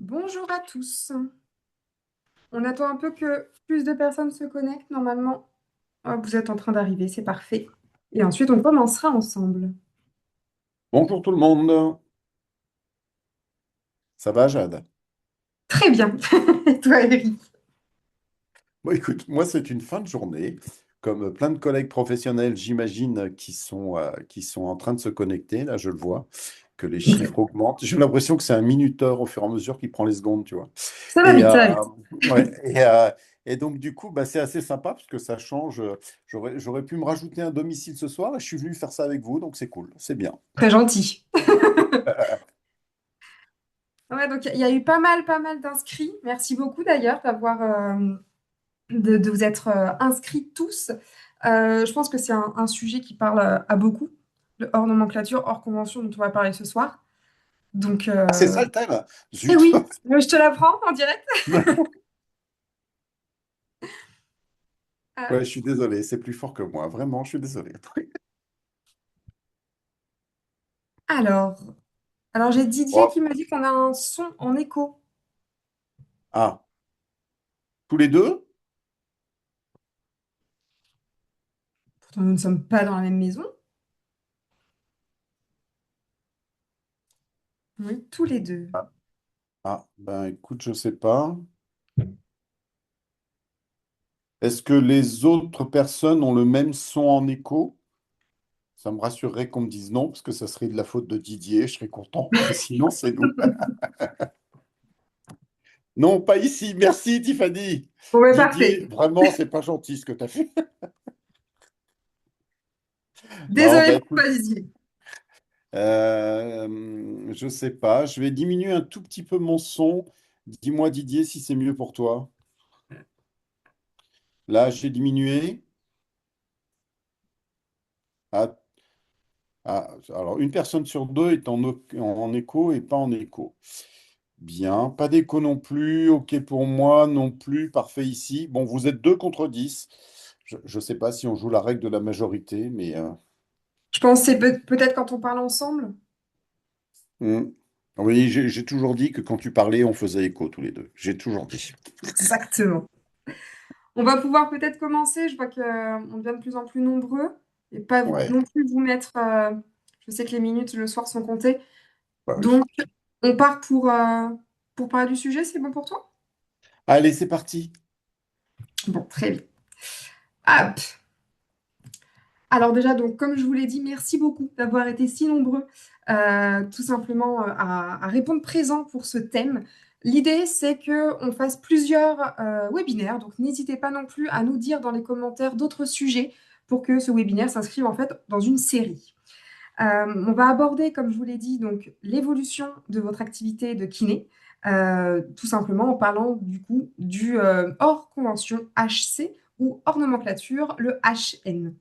Bonjour à tous. On attend un peu que plus de personnes se connectent. Normalement, hop, vous êtes en train d'arriver, c'est parfait. Et ensuite, on commencera ensemble. Bonjour tout le monde, ça va Jade? Très bien. Et toi, Eric? Bon, écoute, moi c'est une fin de journée, comme plein de collègues professionnels, j'imagine, qui sont en train de se connecter, là je le vois, que les chiffres augmentent. J'ai l'impression que c'est un minuteur au fur et à mesure qui prend les secondes, tu vois. Ça va Et, vite, ça va vite. ouais, et donc du coup, bah, c'est assez sympa parce que ça change. J'aurais pu me rajouter un domicile ce soir et je suis venu faire ça avec vous, donc c'est cool, c'est bien. Très gentil. Ouais, donc il y a eu pas mal d'inscrits. Merci beaucoup d'ailleurs de vous être inscrits tous. Je pense que c'est un sujet qui parle à beaucoup, le hors nomenclature, hors convention dont on va parler ce soir. Donc, Ah, c'est ça le thème? eh Zut! oui, je te l'apprends en direct. Ouais, je suis désolé, c'est plus fort que moi, vraiment, je suis désolé. Alors, alors j'ai Didier Oh, qui me dit qu'on a un son en écho. ah, tous les deux? Pourtant, nous ne sommes pas dans la même maison. Oui, tous les deux. Ah, ben écoute, je sais pas. Est-ce que les autres personnes ont le même son en écho? Ça me rassurerait qu'on me dise non, parce que ça serait de la faute de Didier, je serais content, mais sinon c'est nous. Non, pas ici, merci Tiffany. Bon, ouais, parfait. Didier, vraiment, c'est pas gentil ce que tu as fait. Bon, Désolée ben pour toi, écoute, Didier. je sais pas, je vais diminuer un tout petit peu mon son. Dis-moi Didier si c'est mieux pour toi. Là, j'ai diminué. Ah, alors, une personne sur deux est en écho et pas en écho. Bien, pas d'écho non plus. OK pour moi non plus. Parfait ici. Bon, vous êtes 2 contre 10. Je ne sais pas si on joue la règle de la majorité, mais Je pense que c'est peut-être quand on parle ensemble. hmm. Oui, j'ai toujours dit que quand tu parlais, on faisait écho tous les deux. J'ai toujours dit. Exactement. On va pouvoir peut-être commencer. Je vois qu'on devient de plus en plus nombreux. Et pas Ouais, non plus vous mettre. Je sais que les minutes le soir sont comptées. bah oui. Donc, on part pour parler du sujet. C'est bon pour toi? Allez, c'est parti. Bon, très bien. Hop. Alors déjà, donc, comme je vous l'ai dit, merci beaucoup d'avoir été si nombreux, tout simplement à répondre présent pour ce thème. L'idée, c'est qu'on fasse plusieurs webinaires, donc n'hésitez pas non plus à nous dire dans les commentaires d'autres sujets pour que ce webinaire s'inscrive en fait dans une série. On va aborder, comme je vous l'ai dit, donc l'évolution de votre activité de kiné, tout simplement en parlant du coup du hors convention HC ou hors nomenclature, le HN.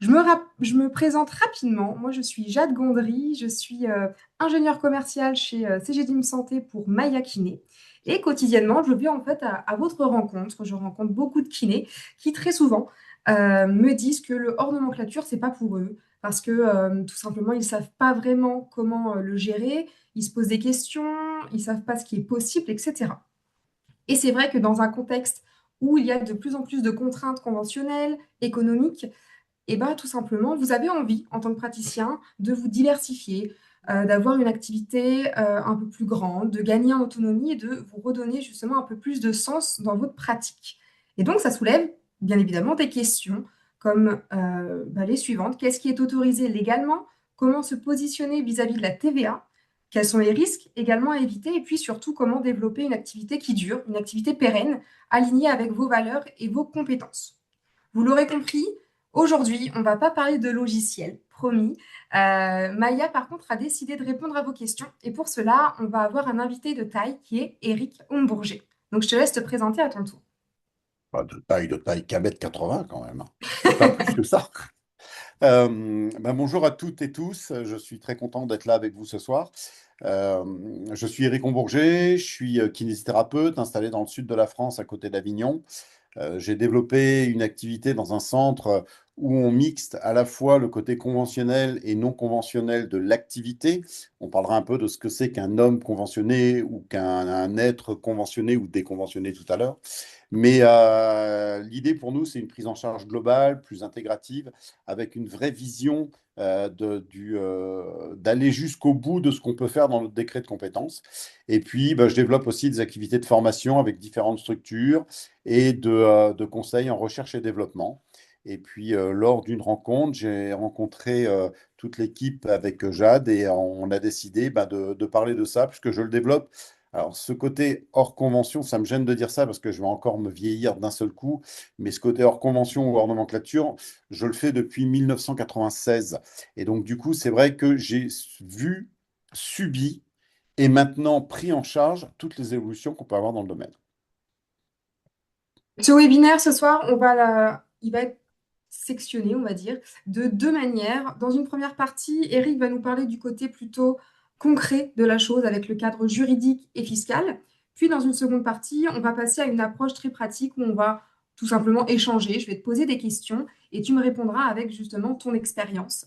Je me présente rapidement. Moi, je suis Jade Gondry. Je suis ingénieure commerciale chez CGDIM Santé pour Maya Kiné. Et quotidiennement, je vais en fait à votre rencontre. Je rencontre beaucoup de kinés qui très souvent me disent que le hors nomenclature, c'est pas pour eux. Parce que tout simplement, ils savent pas vraiment comment le gérer. Ils se posent des questions, ils savent pas ce qui est possible, etc. Et c'est vrai que dans un contexte où il y a de plus en plus de contraintes conventionnelles, économiques, et bien, tout simplement, vous avez envie, en tant que praticien, de vous diversifier, d'avoir une activité un peu plus grande, de gagner en autonomie et de vous redonner justement un peu plus de sens dans votre pratique. Et donc, ça soulève bien évidemment des questions comme les suivantes. Qu'est-ce qui est autorisé légalement? Comment se positionner vis-à-vis de la TVA? Quels sont les risques également à éviter? Et puis surtout, comment développer une activité qui dure, une activité pérenne, alignée avec vos valeurs et vos compétences. Vous l'aurez compris, aujourd'hui, on ne va pas parler de logiciel, promis. Maya, par contre, a décidé de répondre à vos questions. Et pour cela, on va avoir un invité de taille qui est Eric Hombourger. Donc, je te laisse te présenter à ton tour. Pas de taille, qu'un mètre 80 quand même, hein. Pas plus que ça. Bonjour à toutes et tous. Je suis très content d'être là avec vous ce soir. Euh, je suis Éric Combourger, je suis kinésithérapeute installé dans le sud de la France, à côté d'Avignon. J'ai développé une activité dans un centre où on mixte à la fois le côté conventionnel et non conventionnel de l'activité. On parlera un peu de ce que c'est qu'un homme conventionné ou qu'un être conventionné ou déconventionné tout à l'heure. Mais l'idée pour nous, c'est une prise en charge globale, plus intégrative, avec une vraie vision d'aller jusqu'au bout de ce qu'on peut faire dans notre décret de compétences. Et puis, bah, je développe aussi des activités de formation avec différentes structures et de conseils en recherche et développement. Et puis, lors d'une rencontre, j'ai rencontré toute l'équipe avec Jade et on a décidé bah, de parler de ça, puisque je le développe. Alors, ce côté hors convention, ça me gêne de dire ça parce que je vais encore me vieillir d'un seul coup, mais ce côté hors convention ou hors nomenclature, je le fais depuis 1996. Et donc, du coup, c'est vrai que j'ai vu, subi et maintenant pris en charge toutes les évolutions qu'on peut avoir dans le domaine. Ce webinaire ce soir, il va être sectionné, on va dire, de deux manières. Dans une première partie, Eric va nous parler du côté plutôt concret de la chose avec le cadre juridique et fiscal. Puis dans une seconde partie, on va passer à une approche très pratique où on va tout simplement échanger. Je vais te poser des questions et tu me répondras avec justement ton expérience.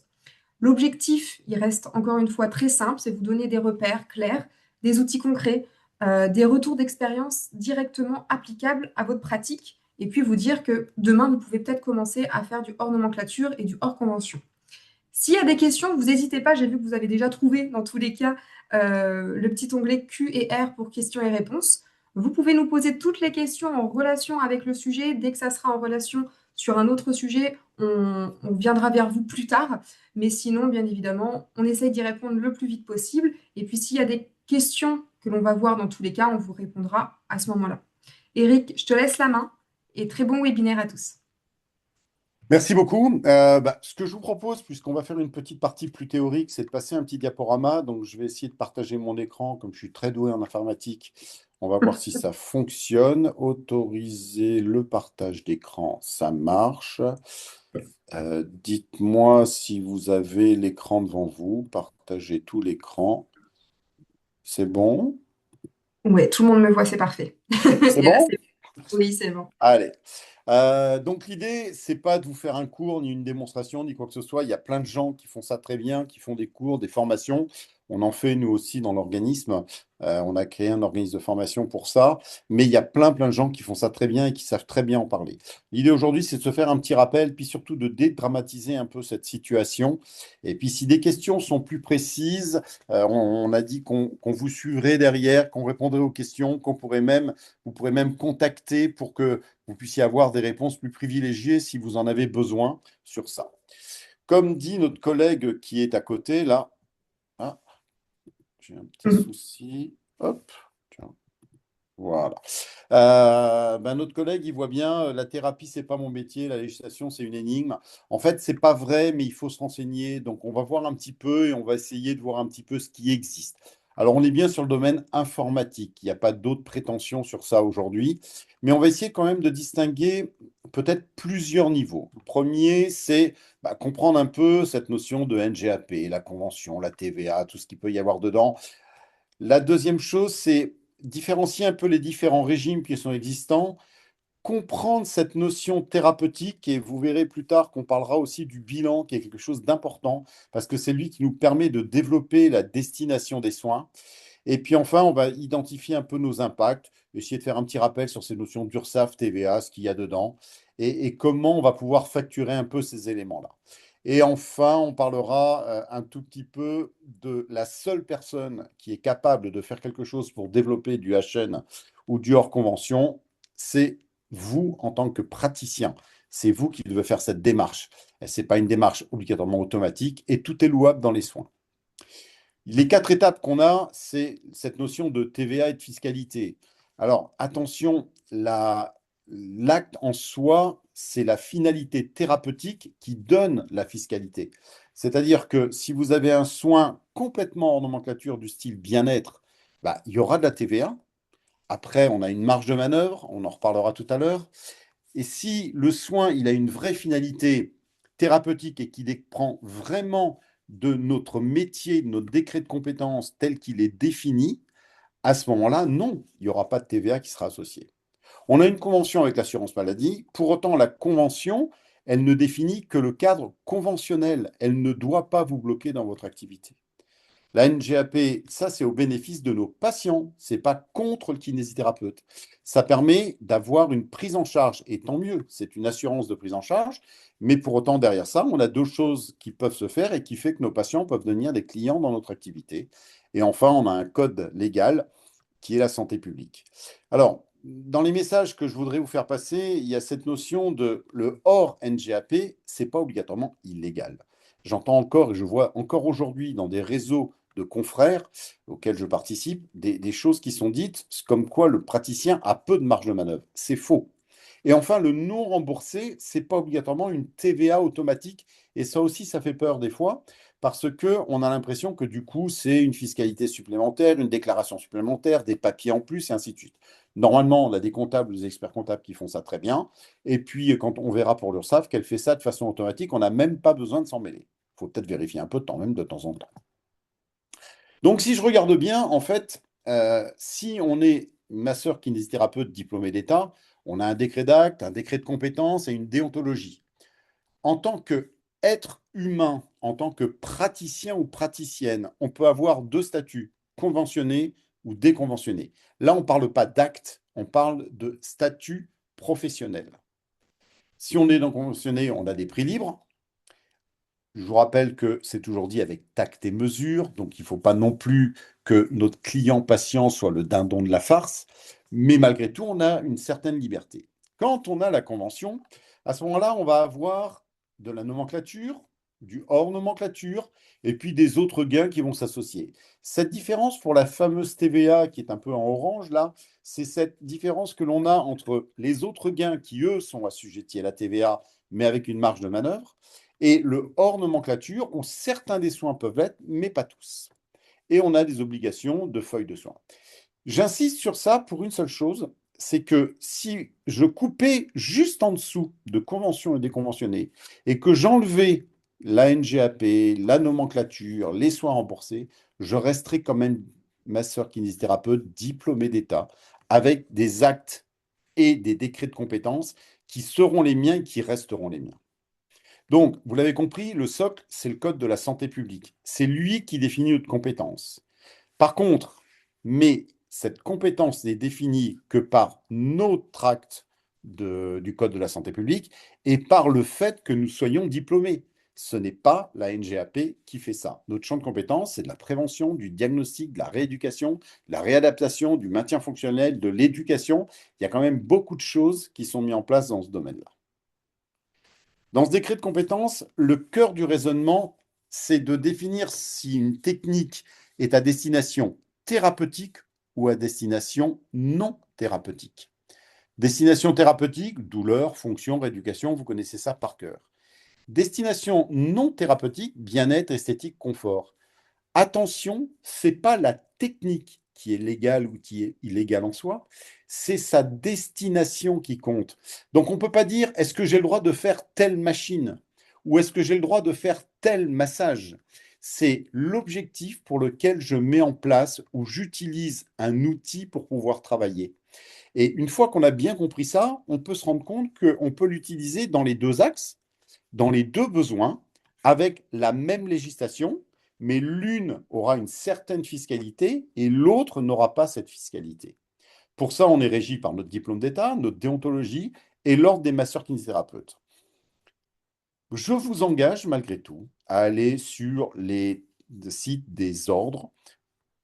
L'objectif, il reste encore une fois très simple, c'est vous donner des repères clairs, des outils concrets, des retours d'expérience directement applicables à votre pratique, et puis vous dire que demain, vous pouvez peut-être commencer à faire du hors nomenclature et du hors convention. S'il y a des questions, vous n'hésitez pas, j'ai vu que vous avez déjà trouvé dans tous les cas le petit onglet Q et R pour questions et réponses. Vous pouvez nous poser toutes les questions en relation avec le sujet. Dès que ça sera en relation sur un autre sujet, on viendra vers vous plus tard. Mais sinon, bien évidemment, on essaye d'y répondre le plus vite possible. Et puis s'il y a des questions que l'on va voir dans tous les cas, on vous répondra à ce moment-là. Eric, je te laisse la main et très bon webinaire à tous. Merci beaucoup. Bah, ce que je vous propose, puisqu'on va faire une petite partie plus théorique, c'est de passer un petit diaporama. Donc, je vais essayer de partager mon écran, comme je suis très doué en informatique. On va voir si ça fonctionne. Autoriser le partage d'écran, ça marche. Dites-moi si vous avez l'écran devant vous. Partagez tout l'écran. C'est bon? Ouais, tout le monde me voit, c'est parfait. C'est Et là, bon? c'est... Oui, c'est bon. Allez. Donc l'idée, c'est pas de vous faire un cours, ni une démonstration, ni quoi que ce soit. Il y a plein de gens qui font ça très bien, qui font des cours, des formations. On en fait nous aussi dans l'organisme. On a créé un organisme de formation pour ça. Mais il y a plein de gens qui font ça très bien et qui savent très bien en parler. L'idée aujourd'hui, c'est de se faire un petit rappel, puis surtout de dédramatiser un peu cette situation. Et puis si des questions sont plus précises, on a dit qu'on vous suivrait derrière, qu'on répondrait aux questions, vous pourrez même contacter pour que vous puissiez avoir des réponses plus privilégiées si vous en avez besoin sur ça. Comme dit notre collègue qui est à côté, là, ah, j'ai un petit Mhm. souci. Hop, tiens, voilà. Ben, notre collègue, il voit bien, la thérapie, c'est pas mon métier, la législation, c'est une énigme. En fait, c'est pas vrai, mais il faut se renseigner. Donc, on va voir un petit peu et on va essayer de voir un petit peu ce qui existe. Alors, on est bien sur le domaine informatique. Il n'y a pas d'autres prétentions sur ça aujourd'hui, mais on va essayer quand même de distinguer peut-être plusieurs niveaux. Le premier, c'est bah, comprendre un peu cette notion de NGAP, la convention, la TVA, tout ce qu'il peut y avoir dedans. La deuxième chose, c'est différencier un peu les différents régimes qui sont existants, comprendre cette notion thérapeutique, et vous verrez plus tard qu'on parlera aussi du bilan, qui est quelque chose d'important, parce que c'est lui qui nous permet de développer la destination des soins. Et puis enfin, on va identifier un peu nos impacts, essayer de faire un petit rappel sur ces notions d'URSSAF, TVA, ce qu'il y a dedans, et comment on va pouvoir facturer un peu ces éléments-là. Et enfin, on parlera un tout petit peu de la seule personne qui est capable de faire quelque chose pour développer du HN ou du hors convention, c'est vous en tant que praticien. C'est vous qui devez faire cette démarche. Ce n'est pas une démarche obligatoirement automatique et tout est louable dans les soins. Les quatre étapes qu'on a, c'est cette notion de TVA et de fiscalité. Alors, attention, l'acte en soi, c'est la finalité thérapeutique qui donne la fiscalité. C'est-à-dire que si vous avez un soin complètement hors nomenclature du style bien-être, bah, il y aura de la TVA. Après, on a une marge de manœuvre, on en reparlera tout à l'heure. Et si le soin, il a une vraie finalité thérapeutique et qu'il prend vraiment de notre métier, de notre décret de compétence tel qu'il est défini, à ce moment-là, non, il n'y aura pas de TVA qui sera associée. On a une convention avec l'assurance maladie. Pour autant, la convention, Elle ne définit que le cadre conventionnel. Elle ne doit pas vous bloquer dans votre activité. La NGAP, ça, c'est au bénéfice de nos patients. C'est pas contre le kinésithérapeute. Ça permet d'avoir une prise en charge. Et tant mieux, c'est une assurance de prise en charge. Mais pour autant, derrière ça, on a deux choses qui peuvent se faire et qui fait que nos patients peuvent devenir des clients dans notre activité. Et enfin, on a un code légal qui est la santé publique. Alors, dans les messages que je voudrais vous faire passer, il y a cette notion de le hors NGAP, c'est pas obligatoirement illégal. J'entends encore et je vois encore aujourd'hui dans des réseaux de confrères auxquels je participe des choses qui sont dites comme quoi le praticien a peu de marge de manœuvre. C'est faux. Et enfin, le non remboursé, c'est pas obligatoirement une TVA automatique. Et ça aussi, ça fait peur des fois, parce que on a l'impression que du coup, c'est une fiscalité supplémentaire, une déclaration supplémentaire, des papiers en plus, et ainsi de suite. Normalement, on a des comptables, des experts comptables qui font ça très bien. Et puis, quand on verra pour l'URSSAF qu'elle fait ça de façon automatique, on n'a même pas besoin de s'en mêler. Il faut peut-être vérifier un peu de temps, même de temps en temps. Donc, si je regarde bien, en fait, si on est masseur kinésithérapeute diplômé d'État, on a un décret d'acte, un décret de compétence et une déontologie. En tant qu'être humain, en tant que praticien ou praticienne, on peut avoir deux statuts, conventionné ou déconventionné. Là, on ne parle pas d'acte, on parle de statut professionnel. Si on est non conventionné, on a des prix libres. Je vous rappelle que c'est toujours dit avec tact et mesure, donc il ne faut pas non plus que notre client-patient soit le dindon de la farce, mais malgré tout, on a une certaine liberté. Quand on a la convention, à ce moment-là, on va avoir de la nomenclature, du hors nomenclature, et puis des autres gains qui vont s'associer. Cette différence pour la fameuse TVA qui est un peu en orange là, c'est cette différence que l'on a entre les autres gains qui, eux, sont assujettis à la TVA, mais avec une marge de manœuvre, et le hors nomenclature, où certains des soins peuvent l'être, mais pas tous. Et on a des obligations de feuilles de soins. J'insiste sur ça pour une seule chose, c'est que si je coupais juste en dessous de convention et déconventionné et que j'enlevais la NGAP, la nomenclature, les soins remboursés, je resterai quand même masseur kinésithérapeute diplômé d'État avec des actes et des décrets de compétences qui seront les miens et qui resteront les miens. Donc, vous l'avez compris, le socle, c'est le code de la santé publique. C'est lui qui définit notre compétence. Par contre, mais cette compétence n'est définie que par notre acte du code de la santé publique et par le fait que nous soyons diplômés. Ce n'est pas la NGAP qui fait ça. Notre champ de compétence, c'est de la prévention, du diagnostic, de la rééducation, de la réadaptation, du maintien fonctionnel, de l'éducation. Il y a quand même beaucoup de choses qui sont mises en place dans ce domaine-là. Dans ce décret de compétence, le cœur du raisonnement, c'est de définir si une technique est à destination thérapeutique ou à destination non thérapeutique. Destination thérapeutique, douleur, fonction, rééducation, vous connaissez ça par cœur. Destination non thérapeutique, bien-être, esthétique, confort. Attention, c'est pas la technique qui est légale ou qui est illégale en soi, c'est sa destination qui compte. Donc on ne peut pas dire est-ce que j'ai le droit de faire telle machine ou est-ce que j'ai le droit de faire tel massage. C'est l'objectif pour lequel je mets en place ou j'utilise un outil pour pouvoir travailler. Et une fois qu'on a bien compris ça, on peut se rendre compte qu'on peut l'utiliser dans les deux axes, dans les deux besoins, avec la même législation, mais l'une aura une certaine fiscalité et l'autre n'aura pas cette fiscalité. Pour ça, on est régi par notre diplôme d'État, notre déontologie et l'ordre des masseurs kinésithérapeutes. Je vous engage malgré tout à aller sur les sites des ordres,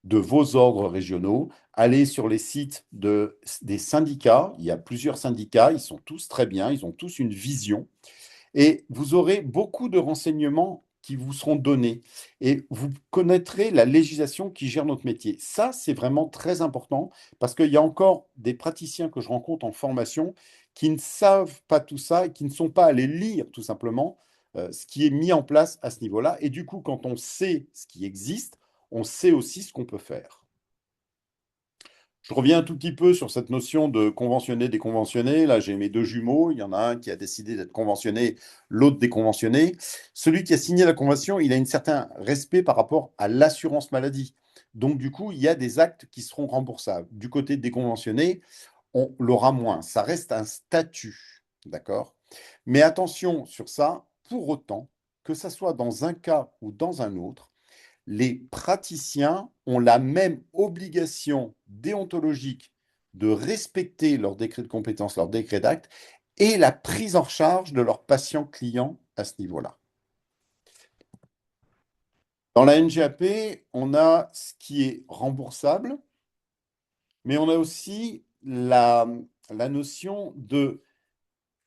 de vos ordres régionaux, aller sur les sites des syndicats. Il y a plusieurs syndicats, ils sont tous très bien, ils ont tous une vision. Et vous aurez beaucoup de renseignements qui vous seront donnés et vous connaîtrez la législation qui gère notre métier. Ça, c'est vraiment très important parce qu'il y a encore des praticiens que je rencontre en formation qui ne savent pas tout ça et qui ne sont pas allés lire tout simplement ce qui est mis en place à ce niveau-là. Et du coup, quand on sait ce qui existe, on sait aussi ce qu'on peut faire. Je reviens un tout petit peu sur cette notion de conventionné, déconventionné. Là, j'ai mes deux jumeaux. Il y en a un qui a décidé d'être conventionné, l'autre déconventionné. Celui qui a signé la convention, il a un certain respect par rapport à l'assurance maladie. Donc, du coup, il y a des actes qui seront remboursables. Du côté déconventionné, on l'aura moins. Ça reste un statut. D'accord? Mais attention sur ça, pour autant, que ça soit dans un cas ou dans un autre, les praticiens ont la même obligation déontologique de respecter leur décret de compétence, leur décret d'acte, et la prise en charge de leurs patients clients à ce niveau-là. Dans la NGAP, on a ce qui est remboursable, mais on a aussi la notion de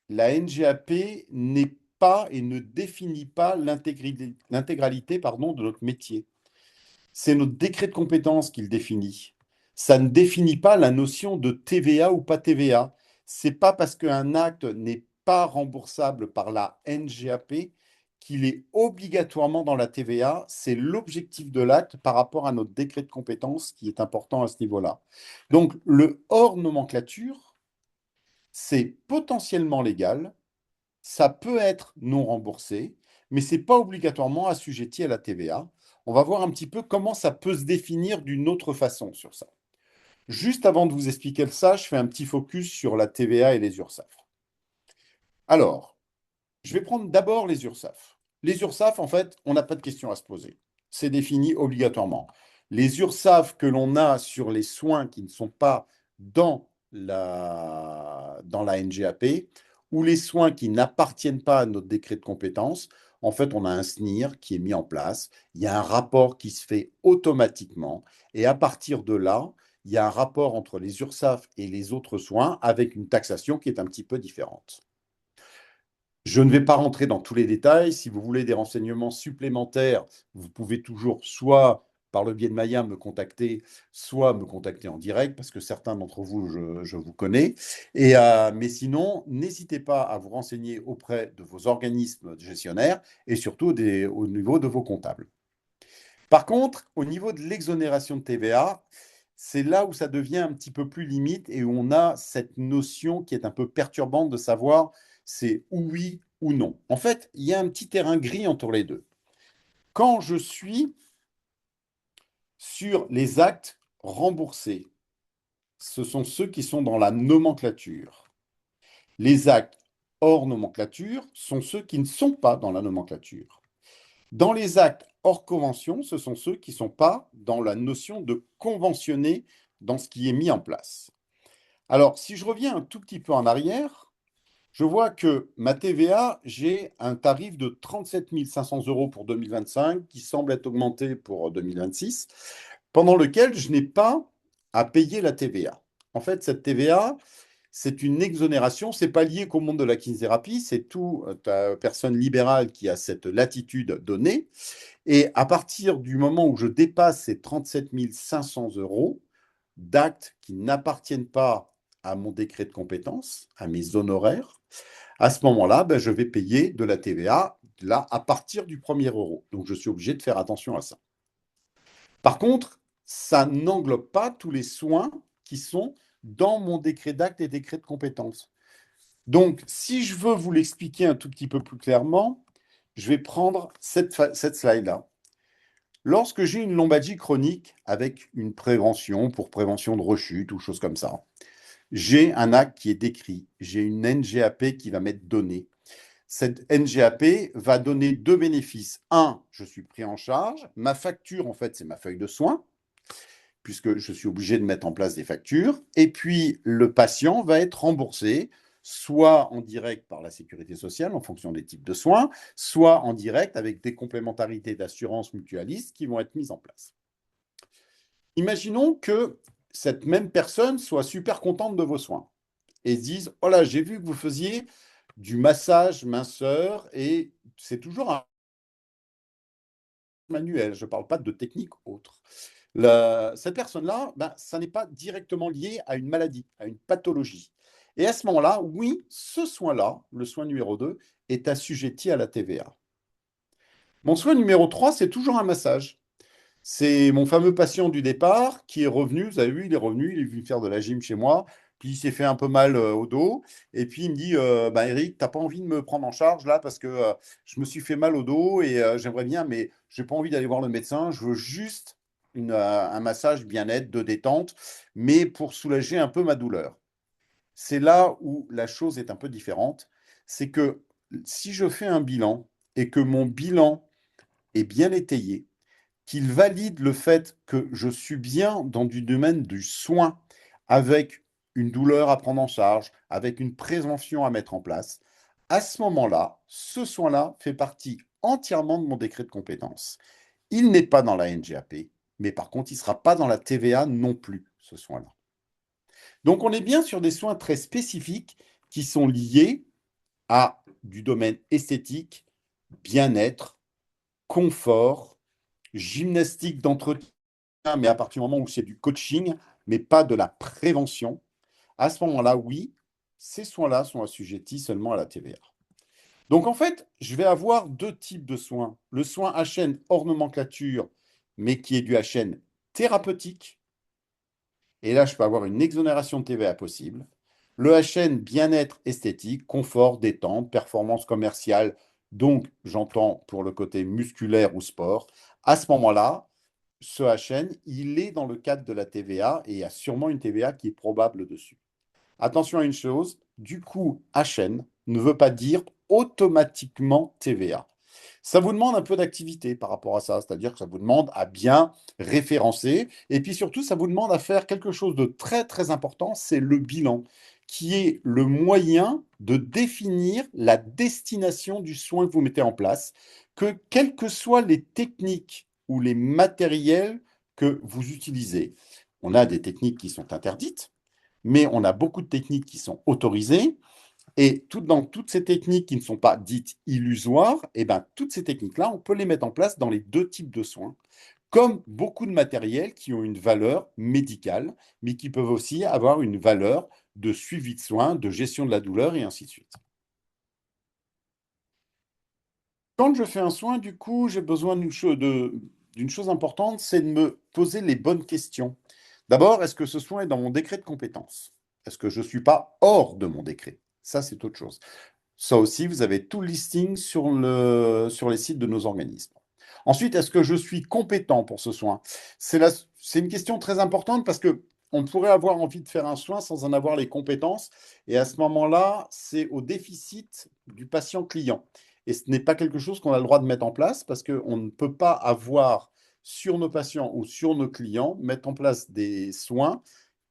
la NGAP n'est pas et ne définit pas l'intégralité de notre métier. C'est notre décret de compétence qui le définit. Ça ne définit pas la notion de TVA ou pas TVA. C'est pas parce qu'un acte n'est pas remboursable par la NGAP qu'il est obligatoirement dans la TVA. C'est l'objectif de l'acte par rapport à notre décret de compétence qui est important à ce niveau-là. Donc, le hors nomenclature, c'est potentiellement légal, ça peut être non remboursé, mais ce n'est pas obligatoirement assujetti à la TVA. On va voir un petit peu comment ça peut se définir d'une autre façon sur ça. Juste avant de vous expliquer ça, je fais un petit focus sur la TVA et les URSSAF. Alors, je vais prendre d'abord les URSSAF. Les URSSAF, en fait, on n'a pas de question à se poser. C'est défini obligatoirement. Les URSSAF que l'on a sur les soins qui ne sont pas dans la NGAP ou les soins qui n'appartiennent pas à notre décret de compétence, en fait, on a un SNIR qui est mis en place. Il y a un rapport qui se fait automatiquement. Et à partir de là, il y a un rapport entre les URSSAF et les autres soins avec une taxation qui est un petit peu différente. Je ne vais pas rentrer dans tous les détails. Si vous voulez des renseignements supplémentaires, vous pouvez toujours soit par le biais de Maya me contacter, soit me contacter en direct, parce que certains d'entre vous, je vous connais. Mais sinon, n'hésitez pas à vous renseigner auprès de vos organismes gestionnaires et surtout au niveau de vos comptables. Par contre, au niveau de l'exonération de TVA, c'est là où ça devient un petit peu plus limite et où on a cette notion qui est un peu perturbante de savoir c'est oui ou non. En fait, il y a un petit terrain gris entre les deux. Quand je suis sur les actes remboursés, ce sont ceux qui sont dans la nomenclature. Les actes hors nomenclature sont ceux qui ne sont pas dans la nomenclature. Dans les actes hors convention, ce sont ceux qui ne sont pas dans la notion de conventionner dans ce qui est mis en place. Alors, si je reviens un tout petit peu en arrière, je vois que ma TVA, j'ai un tarif de 37 500 € pour 2025 qui semble être augmenté pour 2026, pendant lequel je n'ai pas à payer la TVA. En fait, cette TVA, c'est une exonération, c'est pas lié qu'au monde de la kinésithérapie, c'est toute personne libérale qui a cette latitude donnée. Et à partir du moment où je dépasse ces 37 500 € d'actes qui n'appartiennent pas à mon décret de compétence, à mes honoraires, à ce moment-là, ben, je vais payer de la TVA là, à partir du premier euro. Donc, je suis obligé de faire attention à ça. Par contre, ça n'englobe pas tous les soins qui sont dans mon décret d'acte et décret de compétence. Donc, si je veux vous l'expliquer un tout petit peu plus clairement, je vais prendre cette slide-là. Lorsque j'ai une lombalgie chronique avec une prévention pour prévention de rechute ou choses comme ça, j'ai un acte qui est décrit, j'ai une NGAP qui va m'être donnée. Cette NGAP va donner deux bénéfices. Un, je suis pris en charge. Ma facture, en fait, c'est ma feuille de soins, puisque je suis obligé de mettre en place des factures. Et puis, le patient va être remboursé, soit en direct par la sécurité sociale en fonction des types de soins, soit en direct avec des complémentarités d'assurance mutualiste qui vont être mises en place. Imaginons que cette même personne soit super contente de vos soins et se dise, oh là, j'ai vu que vous faisiez du massage minceur et c'est toujours un manuel, je ne parle pas de technique autre. Cette personne-là, ben, ça n'est pas directement lié à une maladie, à une pathologie. Et à ce moment-là, oui, ce soin-là, le soin numéro 2, est assujetti à la TVA. Mon soin numéro 3, c'est toujours un massage. C'est mon fameux patient du départ qui est revenu. Vous avez vu, il est revenu, il est venu faire de la gym chez moi. Puis il s'est fait un peu mal au dos. Et puis il me dit bah, Eric, t'as pas envie de me prendre en charge là parce que je me suis fait mal au dos et j'aimerais bien, mais j'ai pas envie d'aller voir le médecin. Je veux juste un massage bien-être, de détente, mais pour soulager un peu ma douleur. C'est là où la chose est un peu différente. c'est que si je fais un bilan et que mon bilan est bien étayé, qu'il valide le fait que je suis bien dans du domaine du soin, avec une douleur à prendre en charge, avec une prévention à mettre en place, à ce moment-là, ce soin-là fait partie entièrement de mon décret de compétence. Il n'est pas dans la NGAP, mais par contre, il ne sera pas dans la TVA non plus, ce soin-là. Donc, on est bien sur des soins très spécifiques qui sont liés à du domaine esthétique, bien-être, confort, gymnastique d'entretien, mais à partir du moment où c'est du coaching, mais pas de la prévention, à ce moment-là, oui, ces soins-là sont assujettis seulement à la TVA. Donc en fait, je vais avoir deux types de soins. Le soin HN hors nomenclature, mais qui est du HN thérapeutique. Et là, je peux avoir une exonération de TVA possible. Le HN bien-être esthétique, confort, détente, performance commerciale, donc j'entends pour le côté musculaire ou sport. À ce moment-là, ce HN, il est dans le cadre de la TVA et il y a sûrement une TVA qui est probable dessus. Attention à une chose, du coup, HN ne veut pas dire automatiquement TVA. Ça vous demande un peu d'activité par rapport à ça, c'est-à-dire que ça vous demande à bien référencer, et puis surtout, ça vous demande à faire quelque chose de très très important, c'est le bilan, qui est le moyen de définir la destination du soin que vous mettez en place, que quelles que soient les techniques ou les matériels que vous utilisez. On a des techniques qui sont interdites, mais on a beaucoup de techniques qui sont autorisées. Et dans toutes ces techniques qui ne sont pas dites illusoires, eh ben, toutes ces techniques-là, on peut les mettre en place dans les deux types de soins, comme beaucoup de matériels qui ont une valeur médicale, mais qui peuvent aussi avoir une valeur de suivi de soins, de gestion de la douleur et ainsi de suite. Quand je fais un soin, du coup, j'ai besoin d'une chose importante, c'est de me poser les bonnes questions. D'abord, est-ce que ce soin est dans mon décret de compétence? Est-ce que je ne suis pas hors de mon décret? Ça, c'est autre chose. Ça aussi, vous avez tout le listing sur les sites de nos organismes. Ensuite, est-ce que je suis compétent pour ce soin? C'est une question très importante parce que on pourrait avoir envie de faire un soin sans en avoir les compétences. Et à ce moment-là, c'est au déficit du patient client. Et ce n'est pas quelque chose qu'on a le droit de mettre en place parce qu'on ne peut pas avoir sur nos patients ou sur nos clients, mettre en place des soins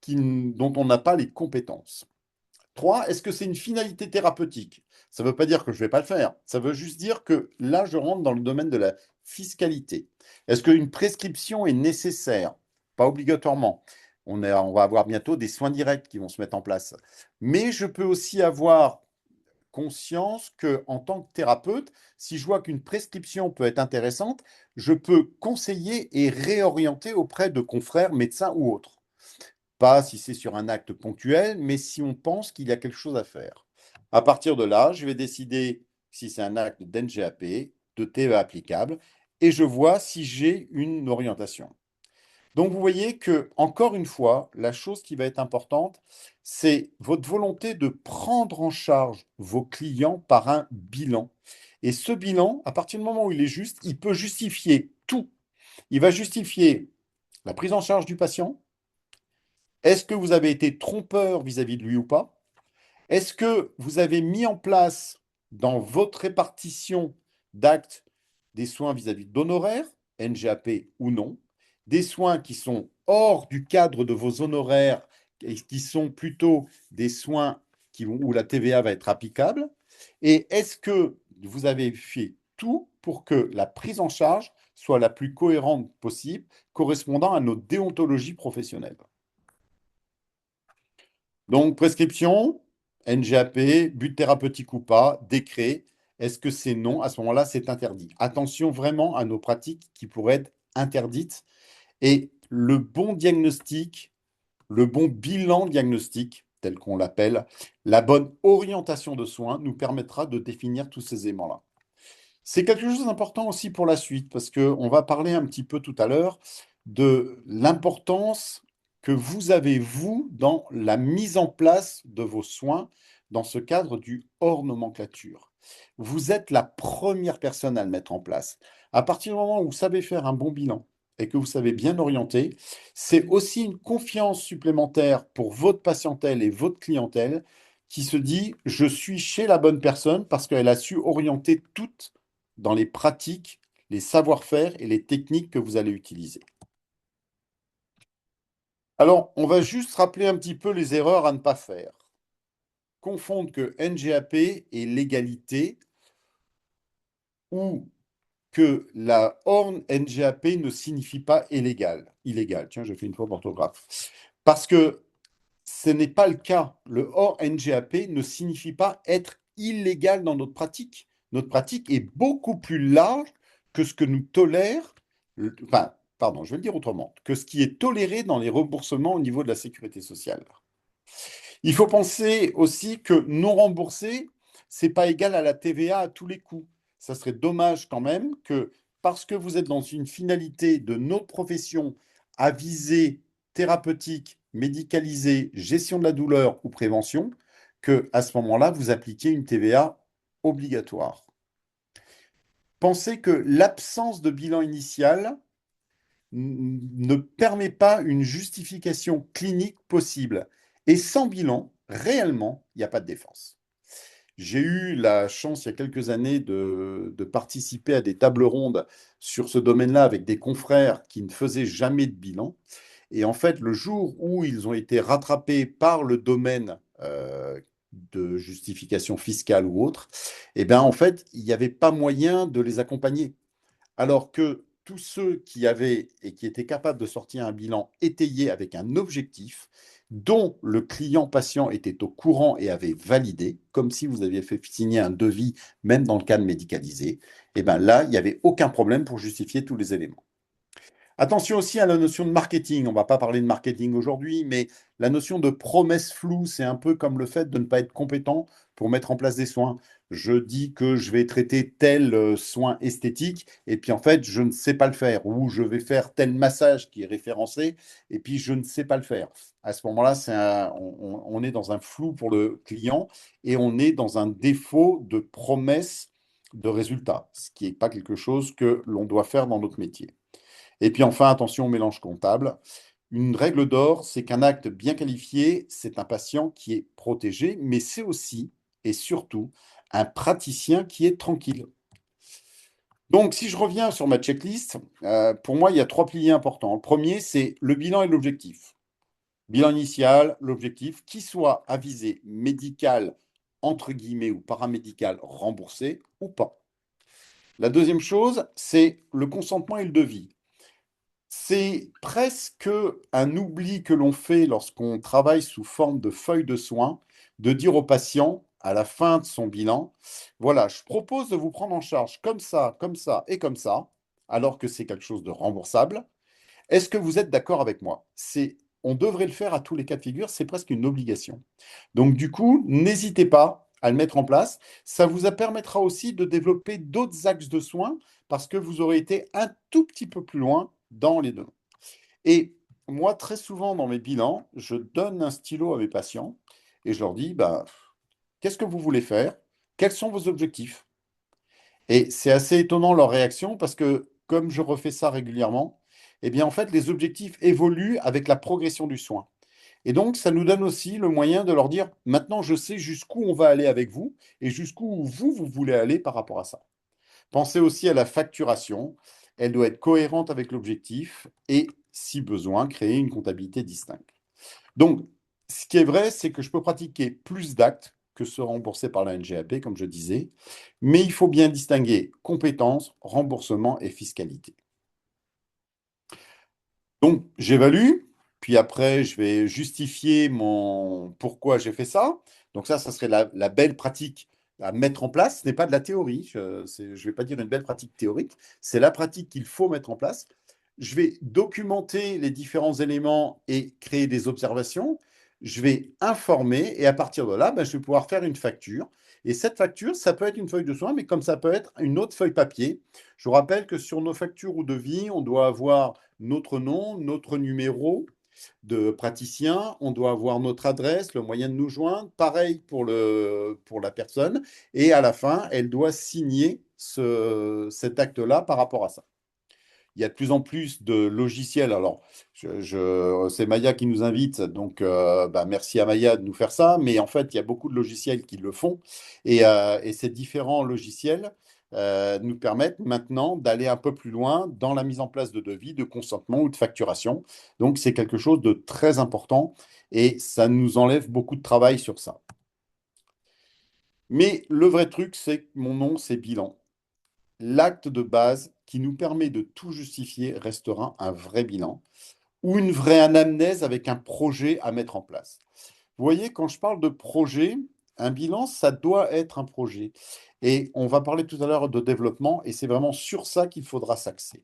dont on n'a pas les compétences. 3, est-ce que c'est une finalité thérapeutique? Ça ne veut pas dire que je ne vais pas le faire. Ça veut juste dire que là, je rentre dans le domaine de la fiscalité. Est-ce qu'une prescription est nécessaire? Pas obligatoirement. On va avoir bientôt des soins directs qui vont se mettre en place. Mais je peux aussi avoir conscience que, en tant que thérapeute, si je vois qu'une prescription peut être intéressante, je peux conseiller et réorienter auprès de confrères, médecins ou autres. Pas si c'est sur un acte ponctuel, mais si on pense qu'il y a quelque chose à faire. À partir de là, je vais décider si c'est un acte d'NGAP, de TVA applicable, et je vois si j'ai une orientation. Donc vous voyez que, encore une fois, la chose qui va être importante, c'est votre volonté de prendre en charge vos clients par un bilan. Et ce bilan, à partir du moment où il est juste, il peut justifier tout. Il va justifier la prise en charge du patient. Est-ce que vous avez été trompeur vis-à-vis de lui ou pas? Est-ce que vous avez mis en place dans votre répartition d'actes des soins vis-à-vis d'honoraires, NGAP ou non, des soins qui sont hors du cadre de vos honoraires et qui sont plutôt des soins où la TVA va être applicable? Et est-ce que vous avez fait tout pour que la prise en charge soit la plus cohérente possible, correspondant à nos déontologies professionnelles? Donc, prescription, NGAP, but thérapeutique ou pas, décret. Est-ce que c'est non? À ce moment-là, c'est interdit. Attention vraiment à nos pratiques qui pourraient être interdites. Et le bon diagnostic, le bon bilan diagnostique, tel qu'on l'appelle, la bonne orientation de soins nous permettra de définir tous ces éléments-là. C'est quelque chose d'important aussi pour la suite, parce qu'on va parler un petit peu tout à l'heure de l'importance que vous avez, vous, dans la mise en place de vos soins dans ce cadre du hors nomenclature. Vous êtes la première personne à le mettre en place. À partir du moment où vous savez faire un bon bilan et que vous savez bien orienter, c'est aussi une confiance supplémentaire pour votre patientèle et votre clientèle qui se dit, je suis chez la bonne personne parce qu'elle a su orienter toutes dans les pratiques, les savoir-faire et les techniques que vous allez utiliser. Alors, on va juste rappeler un petit peu les erreurs à ne pas faire. Confondre que NGAP et légalité ou que la horn NGAP ne signifie pas illégal. Illégal. Tiens, j'ai fait une faute d'orthographe. Parce que ce n'est pas le cas. Le hors NGAP ne signifie pas être illégal dans notre pratique. Notre pratique est beaucoup plus large que ce que nous tolère, enfin, pardon, je vais le dire autrement, que ce qui est toléré dans les remboursements au niveau de la sécurité sociale. Il faut penser aussi que non remboursé, c'est pas égal à la TVA à tous les coups. Ça serait dommage quand même que parce que vous êtes dans une finalité de notre profession à visée thérapeutique, médicalisée, gestion de la douleur ou prévention, que à ce moment-là, vous appliquiez une TVA obligatoire. Pensez que l'absence de bilan initial ne permet pas une justification clinique possible. Et sans bilan, réellement, il n'y a pas de défense. J'ai eu la chance, il y a quelques années, de participer à des tables rondes sur ce domaine-là avec des confrères qui ne faisaient jamais de bilan. Et en fait, le jour où ils ont été rattrapés par le domaine de justification fiscale ou autre, eh bien, en fait, il n'y avait pas moyen de les accompagner. Alors que tous ceux qui avaient et qui étaient capables de sortir un bilan étayé avec un objectif dont le client patient était au courant et avait validé, comme si vous aviez fait signer un devis, même dans le cadre médicalisé, et bien là, il n'y avait aucun problème pour justifier tous les éléments. Attention aussi à la notion de marketing. On ne va pas parler de marketing aujourd'hui, mais la notion de promesse floue, c'est un peu comme le fait de ne pas être compétent pour mettre en place des soins. Je dis que je vais traiter tel soin esthétique, et puis en fait, je ne sais pas le faire. Ou je vais faire tel massage qui est référencé, et puis je ne sais pas le faire. À ce moment-là, on est dans un flou pour le client, et on est dans un défaut de promesse de résultat, ce qui n'est pas quelque chose que l'on doit faire dans notre métier. Et puis enfin, attention au mélange comptable. Une règle d'or, c'est qu'un acte bien qualifié, c'est un patient qui est protégé, mais c'est aussi et surtout un praticien qui est tranquille. Donc, si je reviens sur ma checklist, pour moi, il y a trois piliers importants. Le premier, c'est le bilan et l'objectif. Bilan initial, l'objectif, qui soit à visée médicale, entre guillemets, ou paramédicale, remboursé ou pas. La deuxième chose, c'est le consentement et le devis. C'est presque un oubli que l'on fait lorsqu'on travaille sous forme de feuille de soins, de dire au patient, à la fin de son bilan, voilà, je propose de vous prendre en charge comme ça et comme ça, alors que c'est quelque chose de remboursable. Est-ce que vous êtes d'accord avec moi? On devrait le faire à tous les cas de figure, c'est presque une obligation. Donc du coup, n'hésitez pas à le mettre en place. Ça vous permettra aussi de développer d'autres axes de soins parce que vous aurez été un tout petit peu plus loin dans les deux. Et moi, très souvent dans mes bilans, je donne un stylo à mes patients et je leur dis, bah, qu'est-ce que vous voulez faire? Quels sont vos objectifs? Et c'est assez étonnant leur réaction parce que comme je refais ça régulièrement, eh bien en fait les objectifs évoluent avec la progression du soin. Et donc ça nous donne aussi le moyen de leur dire maintenant je sais jusqu'où on va aller avec vous et jusqu'où vous voulez aller par rapport à ça. Pensez aussi à la facturation. Elle doit être cohérente avec l'objectif et, si besoin, créer une comptabilité distincte. Donc, ce qui est vrai, c'est que je peux pratiquer plus d'actes que ceux remboursés par la NGAP, comme je disais, mais il faut bien distinguer compétences, remboursement et fiscalité. Donc, j'évalue, puis après, je vais justifier mon pourquoi j'ai fait ça. Donc ça serait la belle pratique à mettre en place. Ce n'est pas de la théorie, je ne vais pas dire une belle pratique théorique, c'est la pratique qu'il faut mettre en place. Je vais documenter les différents éléments et créer des observations. Je vais informer et à partir de là, ben, je vais pouvoir faire une facture. Et cette facture, ça peut être une feuille de soin, mais comme ça peut être une autre feuille papier. Je vous rappelle que sur nos factures ou devis, on doit avoir notre nom, notre numéro de praticien, on doit avoir notre adresse, le moyen de nous joindre, pareil pour la personne, et à la fin, elle doit signer cet acte-là par rapport à ça. il y a de plus en plus de logiciels. Alors, c'est Maya qui nous invite, donc bah, merci à Maya de nous faire ça. Mais en fait, il y a beaucoup de logiciels qui le font. Et ces différents logiciels nous permettent maintenant d'aller un peu plus loin dans la mise en place de devis, de consentement ou de facturation. Donc, c'est quelque chose de très important et ça nous enlève beaucoup de travail sur ça. Mais le vrai truc, c'est que mon nom, c'est bilan. L'acte de base qui nous permet de tout justifier restera un vrai bilan ou une vraie anamnèse avec un projet à mettre en place. Vous voyez, quand je parle de projet, un bilan, ça doit être un projet. Et on va parler tout à l'heure de développement, et c'est vraiment sur ça qu'il faudra s'axer.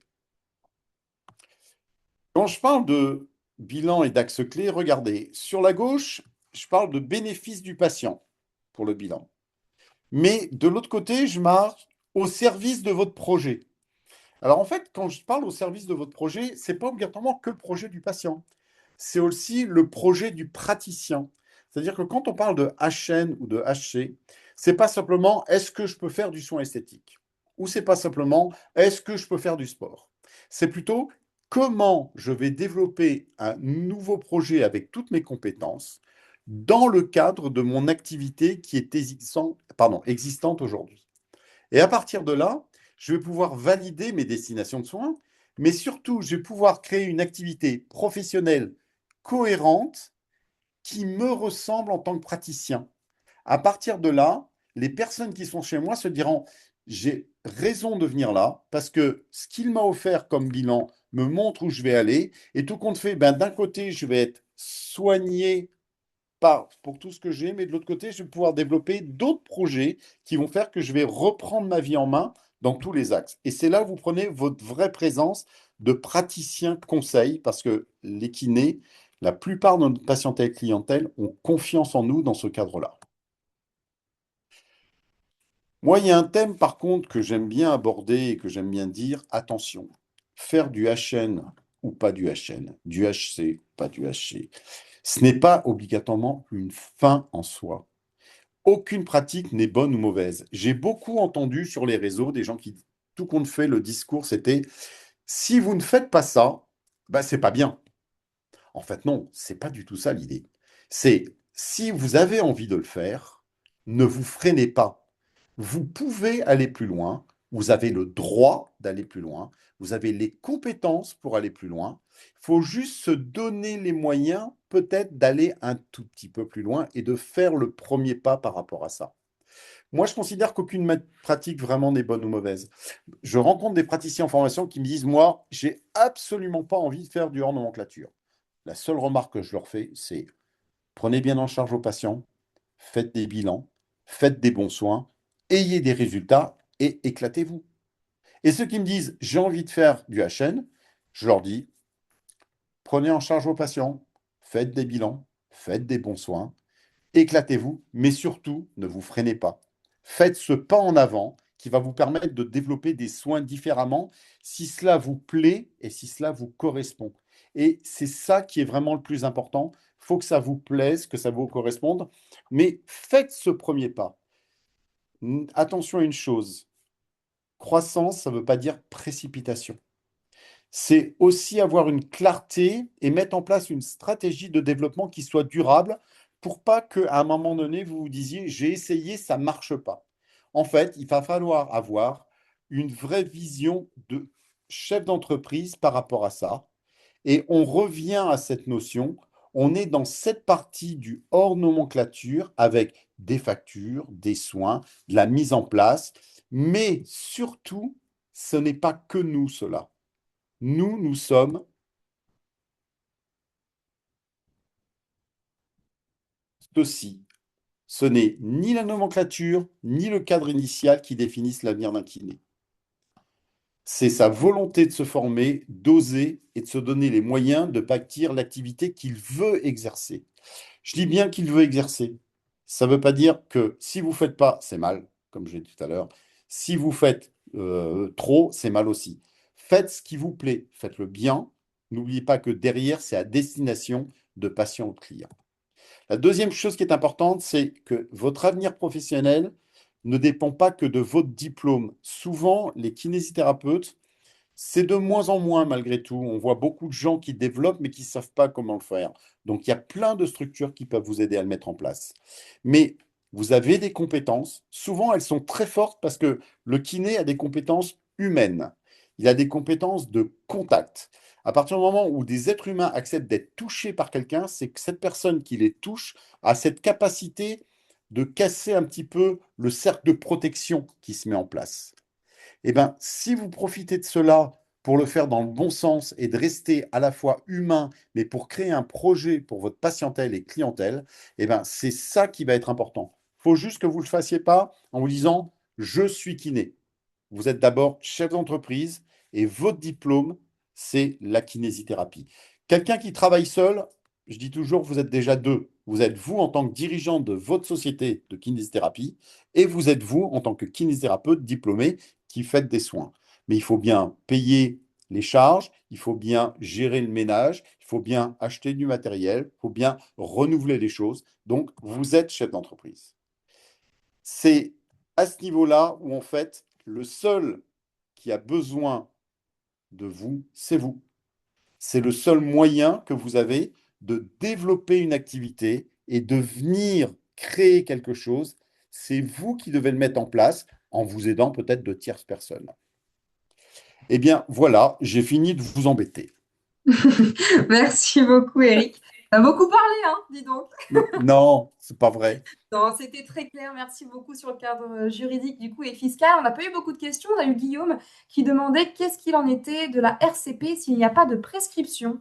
Quand je parle de bilan et d'axe clé, regardez, sur la gauche, je parle de bénéfice du patient pour le bilan. Mais de l'autre côté, je marque au service de votre projet. Alors en fait, quand je parle au service de votre projet, c'est pas obligatoirement que le projet du patient. C'est aussi le projet du praticien. C'est-à-dire que quand on parle de HN ou de HC, c'est pas simplement est-ce que je peux faire du soin esthétique ou c'est pas simplement est-ce que je peux faire du sport. C'est plutôt comment je vais développer un nouveau projet avec toutes mes compétences dans le cadre de mon activité qui est existante aujourd'hui. Et à partir de là, je vais pouvoir valider mes destinations de soins, mais surtout, je vais pouvoir créer une activité professionnelle cohérente qui me ressemble en tant que praticien. À partir de là, les personnes qui sont chez moi se diront, j'ai raison de venir là parce que ce qu'il m'a offert comme bilan me montre où je vais aller. Et tout compte fait, ben, d'un côté, je vais être soigné pour tout ce que j'ai, mais de l'autre côté, je vais pouvoir développer d'autres projets qui vont faire que je vais reprendre ma vie en main dans tous les axes. Et c'est là où vous prenez votre vraie présence de praticien conseil, parce que les kinés, la plupart de notre patientèle clientèle ont confiance en nous dans ce cadre-là. Moi, il y a un thème par contre que j'aime bien aborder et que j'aime bien dire, attention, faire du HN ou pas du HN, du HC, pas du HC, ce n'est pas obligatoirement une fin en soi. Aucune pratique n'est bonne ou mauvaise. J'ai beaucoup entendu sur les réseaux des gens qui, tout compte fait, le discours, c'était si vous ne faites pas ça, bah, c'est pas bien. En fait, non, c'est pas du tout ça l'idée. C'est si vous avez envie de le faire, ne vous freinez pas. Vous pouvez aller plus loin. Vous avez le droit d'aller plus loin. Vous avez les compétences pour aller plus loin. Il faut juste se donner les moyens, peut-être, d'aller un tout petit peu plus loin et de faire le premier pas par rapport à ça. Moi, je considère qu'aucune pratique vraiment n'est bonne ou mauvaise. Je rencontre des praticiens en formation qui me disent, moi, j'ai absolument pas envie de faire du hors-nomenclature. La seule remarque que je leur fais, c'est prenez bien en charge vos patients, faites des bilans, faites des bons soins, ayez des résultats et éclatez-vous. Et ceux qui me disent j'ai envie de faire du HN, je leur dis prenez en charge vos patients, faites des bilans, faites des bons soins, éclatez-vous, mais surtout ne vous freinez pas. Faites ce pas en avant qui va vous permettre de développer des soins différemment si cela vous plaît et si cela vous correspond. Et c'est ça qui est vraiment le plus important. Il faut que ça vous plaise, que ça vous corresponde, mais faites ce premier pas. Attention à une chose, croissance, ça ne veut pas dire précipitation. C'est aussi avoir une clarté et mettre en place une stratégie de développement qui soit durable pour pas qu'à un moment donné, vous vous disiez, j'ai essayé, ça ne marche pas. En fait, il va falloir avoir une vraie vision de chef d'entreprise par rapport à ça. Et on revient à cette notion, on est dans cette partie du hors nomenclature avec des factures, des soins, de la mise en place, mais surtout, ce n'est pas que nous, cela. Nous sommes ceci. Ce n'est ni la nomenclature, ni le cadre initial qui définissent l'avenir d'un kiné. C'est sa volonté de se former, d'oser et de se donner les moyens de bâtir l'activité qu'il veut exercer. Je dis bien qu'il veut exercer. Ça ne veut pas dire que si vous ne faites pas, c'est mal, comme j'ai dit tout à l'heure. Si vous faites trop, c'est mal aussi. Faites ce qui vous plaît, faites-le bien. N'oubliez pas que derrière, c'est à destination de patients ou de clients. La deuxième chose qui est importante, c'est que votre avenir professionnel ne dépend pas que de votre diplôme. Souvent, les kinésithérapeutes, C'est de moins en moins malgré tout. On voit beaucoup de gens qui développent mais qui ne savent pas comment le faire. Donc il y a plein de structures qui peuvent vous aider à le mettre en place. Mais vous avez des compétences. Souvent, elles sont très fortes parce que le kiné a des compétences humaines. Il a des compétences de contact. À partir du moment où des êtres humains acceptent d'être touchés par quelqu'un, c'est que cette personne qui les touche a cette capacité de casser un petit peu le cercle de protection qui se met en place. Eh bien, si vous profitez de cela pour le faire dans le bon sens et de rester à la fois humain, mais pour créer un projet pour votre patientèle et clientèle, eh bien, c'est ça qui va être important. Il faut juste que vous ne le fassiez pas en vous disant je suis kiné. Vous êtes d'abord chef d'entreprise et votre diplôme, c'est la kinésithérapie. Quelqu'un qui travaille seul, je dis toujours, vous êtes déjà deux. Vous êtes vous en tant que dirigeant de votre société de kinésithérapie et vous êtes vous en tant que kinésithérapeute diplômé qui faites des soins. Mais il faut bien payer les charges, il faut bien gérer le ménage, il faut bien acheter du matériel, il faut bien renouveler les choses. Donc, vous êtes chef d'entreprise. C'est à ce niveau-là où, en fait, le seul qui a besoin de vous, c'est vous. C'est le seul moyen que vous avez de développer une activité et de venir créer quelque chose. C'est vous qui devez le mettre en place en vous aidant peut-être de tierces personnes. Eh bien, voilà, j'ai fini de vous embêter. Merci beaucoup, Eric. T'as beaucoup parlé, hein, dis donc. Non, c'est pas vrai. Non, c'était très clair. Merci beaucoup sur le cadre juridique du coup et fiscal. On n'a pas eu beaucoup de questions. On a eu Guillaume qui demandait qu'est-ce qu'il en était de la RCP s'il n'y a pas de prescription.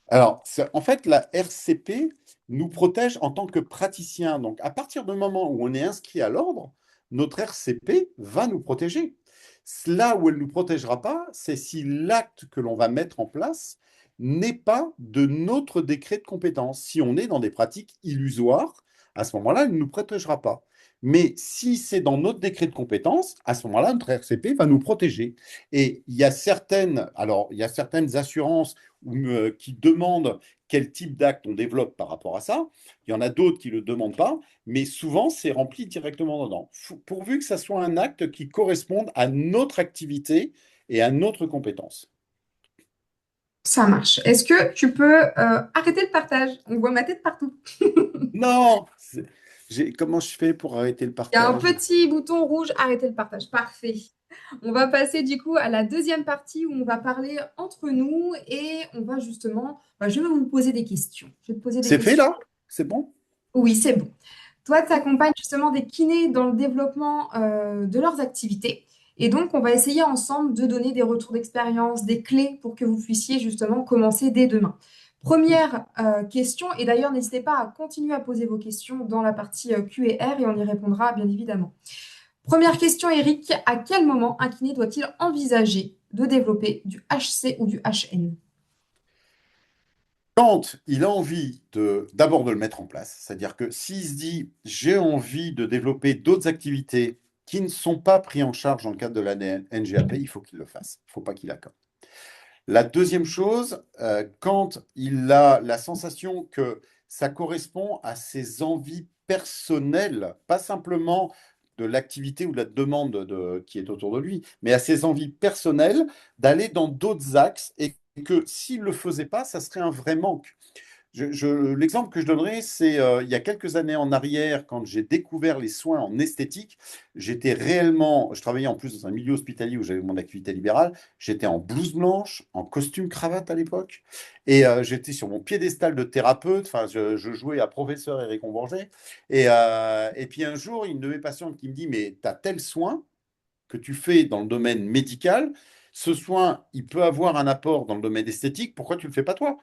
Alors, en fait, la RCP nous protège en tant que praticien. Donc, à partir du moment où on est inscrit à l'ordre, notre RCP va nous protéger. Là où elle ne nous protégera pas, c'est si l'acte que l'on va mettre en place n'est pas de notre décret de compétence. Si on est dans des pratiques illusoires, à ce moment-là, elle ne nous protégera pas. Mais si c'est dans notre décret de compétence, à ce moment-là, notre RCP va nous protéger. Et il y a certaines assurances qui demandent quel type d'acte on développe par rapport à ça. Il y en a d'autres qui ne le demandent pas, mais souvent, c'est rempli directement dedans. Pourvu que ça soit un acte qui corresponde à notre activité et à notre compétence. Ça marche. Est-ce que tu peux arrêter le partage? On voit ma tête partout. Non! Comment je fais pour arrêter le Il y a un partage? petit bouton rouge, arrêter le partage. Parfait. On va passer du coup à la deuxième partie où on va parler entre nous et on va justement, je vais vous poser des questions. Je vais te poser des C'est fait questions. là? C'est bon? Oui, c'est bon. Toi, tu accompagnes justement des kinés dans le développement de leurs activités. Et donc, on va essayer ensemble de donner des retours d'expérience, des clés pour que vous puissiez justement commencer dès demain. Première question, et d'ailleurs, n'hésitez pas à continuer à poser vos questions dans la partie Q&R et on y répondra bien évidemment. Première question, Eric, à quel moment un kiné doit-il envisager de développer du HC ou du HN? Quand il a envie d'abord de le mettre en place, c'est-à-dire que s'il se dit j'ai envie de développer d'autres activités qui ne sont pas prises en charge dans le cadre de la NGAP, il faut qu'il le fasse. Il ne faut pas qu'il accorde. La deuxième chose, quand il a la sensation que ça correspond à ses envies personnelles, pas simplement de l'activité ou de la demande qui est autour de lui, mais à ses envies personnelles d'aller dans d'autres axes et que s'il ne le faisait pas, ça serait un vrai manque. L'exemple que je donnerai, c'est il y a quelques années en arrière, quand j'ai découvert les soins en esthétique, je travaillais en plus dans un milieu hospitalier où j'avais mon activité libérale, j'étais en blouse blanche, en costume cravate à l'époque, et j'étais sur mon piédestal de thérapeute, enfin, je jouais à professeur Éric Bourget, et puis un jour, une de mes patientes qui me dit, mais tu as tel soin que tu fais dans le domaine médical, ce soin, il peut avoir un apport dans le domaine esthétique, pourquoi tu ne le fais pas toi?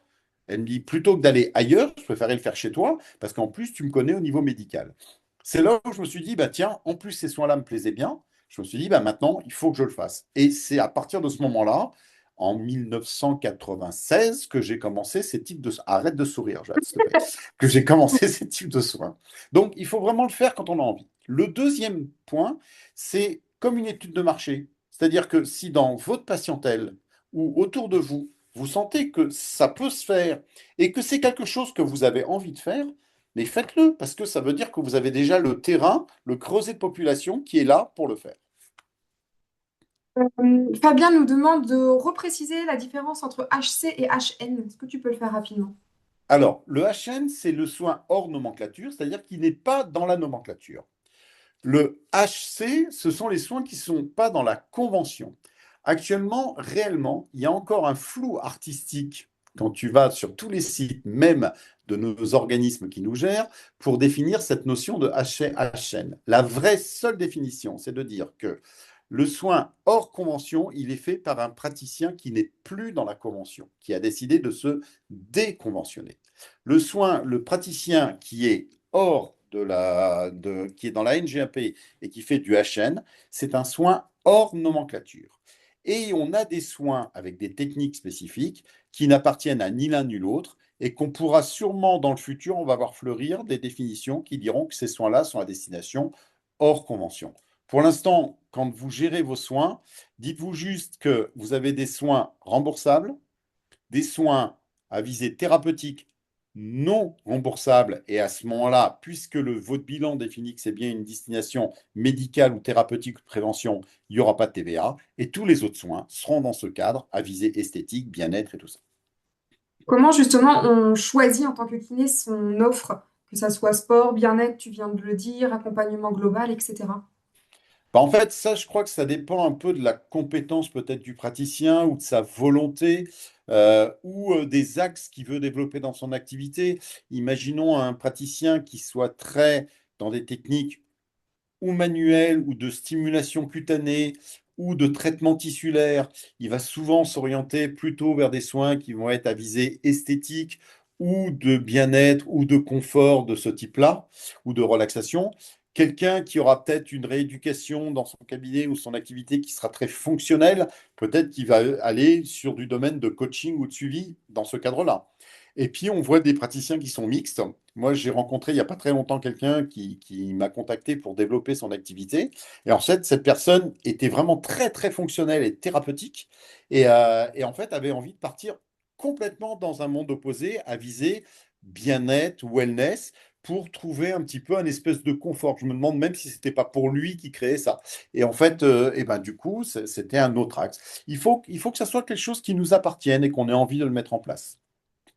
Elle me dit, plutôt que d'aller ailleurs, je préférais le faire chez toi, parce qu'en plus, tu me connais au niveau médical. C'est là où je me suis dit, bah, tiens, en plus, ces soins-là me plaisaient bien. Je me suis dit, bah, maintenant, il faut que je le fasse. Et c'est à partir de ce moment-là, en 1996, que j'ai commencé ces types de... Arrête de sourire, Jade, s'il te plaît. Que j'ai commencé ces types de soins. Donc, il faut vraiment le faire quand on a envie. Le deuxième point, c'est comme une étude de marché. C'est-à-dire que si dans votre patientèle ou autour de vous, vous sentez que ça peut se faire et que c'est quelque chose que vous avez envie de faire, mais faites-le parce que ça veut dire que vous avez déjà le terrain, le creuset de population qui est là pour le faire. Fabien nous demande de repréciser la différence entre HC et HN. Est-ce que tu peux le faire rapidement? Alors, le HN, c'est le soin hors nomenclature, c'est-à-dire qu'il n'est pas dans la nomenclature. Le HC, ce sont les soins qui ne sont pas dans la convention. Actuellement, réellement, il y a encore un flou artistique quand tu vas sur tous les sites, même de nos organismes qui nous gèrent, pour définir cette notion de HN. La vraie seule définition, c'est de dire que le soin hors convention, il est fait par un praticien qui n'est plus dans la convention, qui a décidé de se déconventionner. Le praticien qui est hors qui est dans la NGAP et qui fait du HN, c'est un soin hors nomenclature. Et on a des soins avec des techniques spécifiques qui n'appartiennent à ni l'un ni l'autre et qu'on pourra sûrement dans le futur, on va voir fleurir des définitions qui diront que ces soins-là sont à destination hors convention. Pour l'instant, quand vous gérez vos soins, dites-vous juste que vous avez des soins remboursables, des soins à visée thérapeutique non remboursables. Et à ce moment-là, puisque votre bilan définit que c'est bien une destination médicale ou thérapeutique ou de prévention, il n'y aura pas de TVA. Et tous les autres soins seront dans ce cadre à visée esthétique, bien-être et tout ça. Comment justement on choisit en tant que kiné son offre, que ça soit sport, bien-être, tu viens de le dire, accompagnement global, etc. Bah, en fait, ça, je crois que ça dépend un peu de la compétence peut-être du praticien ou de sa volonté ou des axes qu'il veut développer dans son activité. Imaginons un praticien qui soit très dans des techniques ou manuel ou de stimulation cutanée ou de traitement tissulaire, il va souvent s'orienter plutôt vers des soins qui vont être à visée esthétique ou de bien-être ou de confort de ce type-là ou de relaxation. Quelqu'un qui aura peut-être une rééducation dans son cabinet ou son activité qui sera très fonctionnelle, peut-être qu'il va aller sur du domaine de coaching ou de suivi dans ce cadre-là. Et puis, on voit des praticiens qui sont mixtes. Moi, j'ai rencontré il n'y a pas très longtemps quelqu'un qui m'a contacté pour développer son activité. Et en fait, cette personne était vraiment très, très fonctionnelle et thérapeutique. Et en fait, avait envie de partir complètement dans un monde opposé, à viser bien-être, wellness, pour trouver un petit peu un espèce de confort. Je me demande même si c'était pas pour lui qui créait ça. Et en fait, et ben, du coup, c'était un autre axe. Il faut que ça soit quelque chose qui nous appartienne et qu'on ait envie de le mettre en place.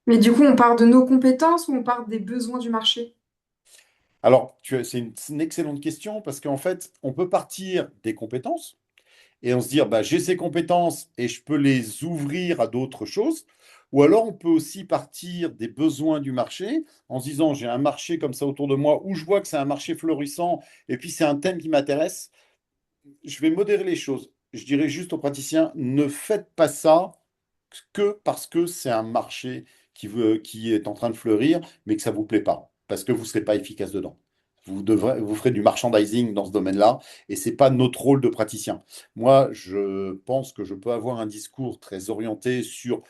Mais du coup, on part de nos compétences ou on part des besoins du marché? Alors, c'est une excellente question parce qu'en fait, on peut partir des compétences et on se dire, bah, j'ai ces compétences et je peux les ouvrir à d'autres choses. Ou alors, on peut aussi partir des besoins du marché en se disant, j'ai un marché comme ça autour de moi où je vois que c'est un marché florissant et puis c'est un thème qui m'intéresse. Je vais modérer les choses. Je dirais juste aux praticiens, ne faites pas ça que parce que c'est un marché qui est en train de fleurir, mais que ça ne vous plaît pas, parce que vous ne serez pas efficace dedans. Vous ferez du merchandising dans ce domaine-là, et ce n'est pas notre rôle de praticien. Moi, je pense que je peux avoir un discours très orienté sur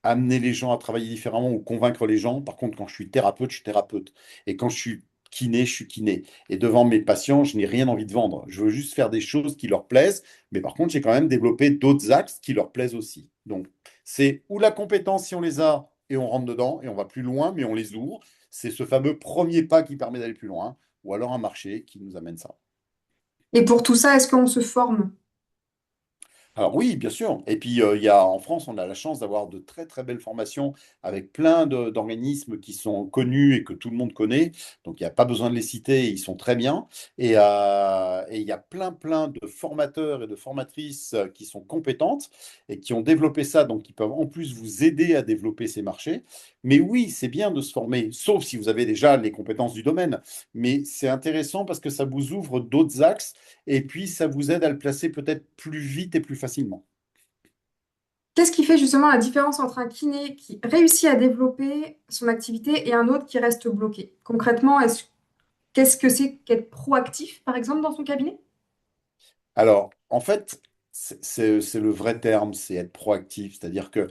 amener les gens à travailler différemment ou convaincre les gens. Par contre, quand je suis thérapeute, je suis thérapeute. Et quand je suis kiné. Et devant mes patients, je n'ai rien envie de vendre. Je veux juste faire des choses qui leur plaisent. Mais par contre, j'ai quand même développé d'autres axes qui leur plaisent aussi. Donc, c'est ou la compétence si on les a et on rentre dedans et on va plus loin, mais on les ouvre. C'est ce fameux premier pas qui permet d'aller plus loin. Ou alors un marché qui nous amène ça. Et pour tout ça, est-ce qu'on se forme? Alors oui, bien sûr. Et puis, en France, on a la chance d'avoir de très, très belles formations avec plein d'organismes qui sont connus et que tout le monde connaît. Donc, il n'y a pas besoin de les citer, ils sont très bien. Et il y a plein, plein de formateurs et de formatrices qui sont compétentes et qui ont développé ça, donc qui peuvent en plus vous aider à développer ces marchés. Mais oui, c'est bien de se former, sauf si vous avez déjà les compétences du domaine. Mais c'est intéressant parce que ça vous ouvre d'autres axes et puis ça vous aide à le placer peut-être plus vite et plus facilement. Qu'est-ce qui fait justement la différence entre un kiné qui réussit à développer son activité et un autre qui reste bloqué? Concrètement, qu'est-ce que c'est qu'être proactif, par exemple, dans son cabinet? Alors, en fait, c'est le vrai terme, c'est être proactif. C'est-à-dire que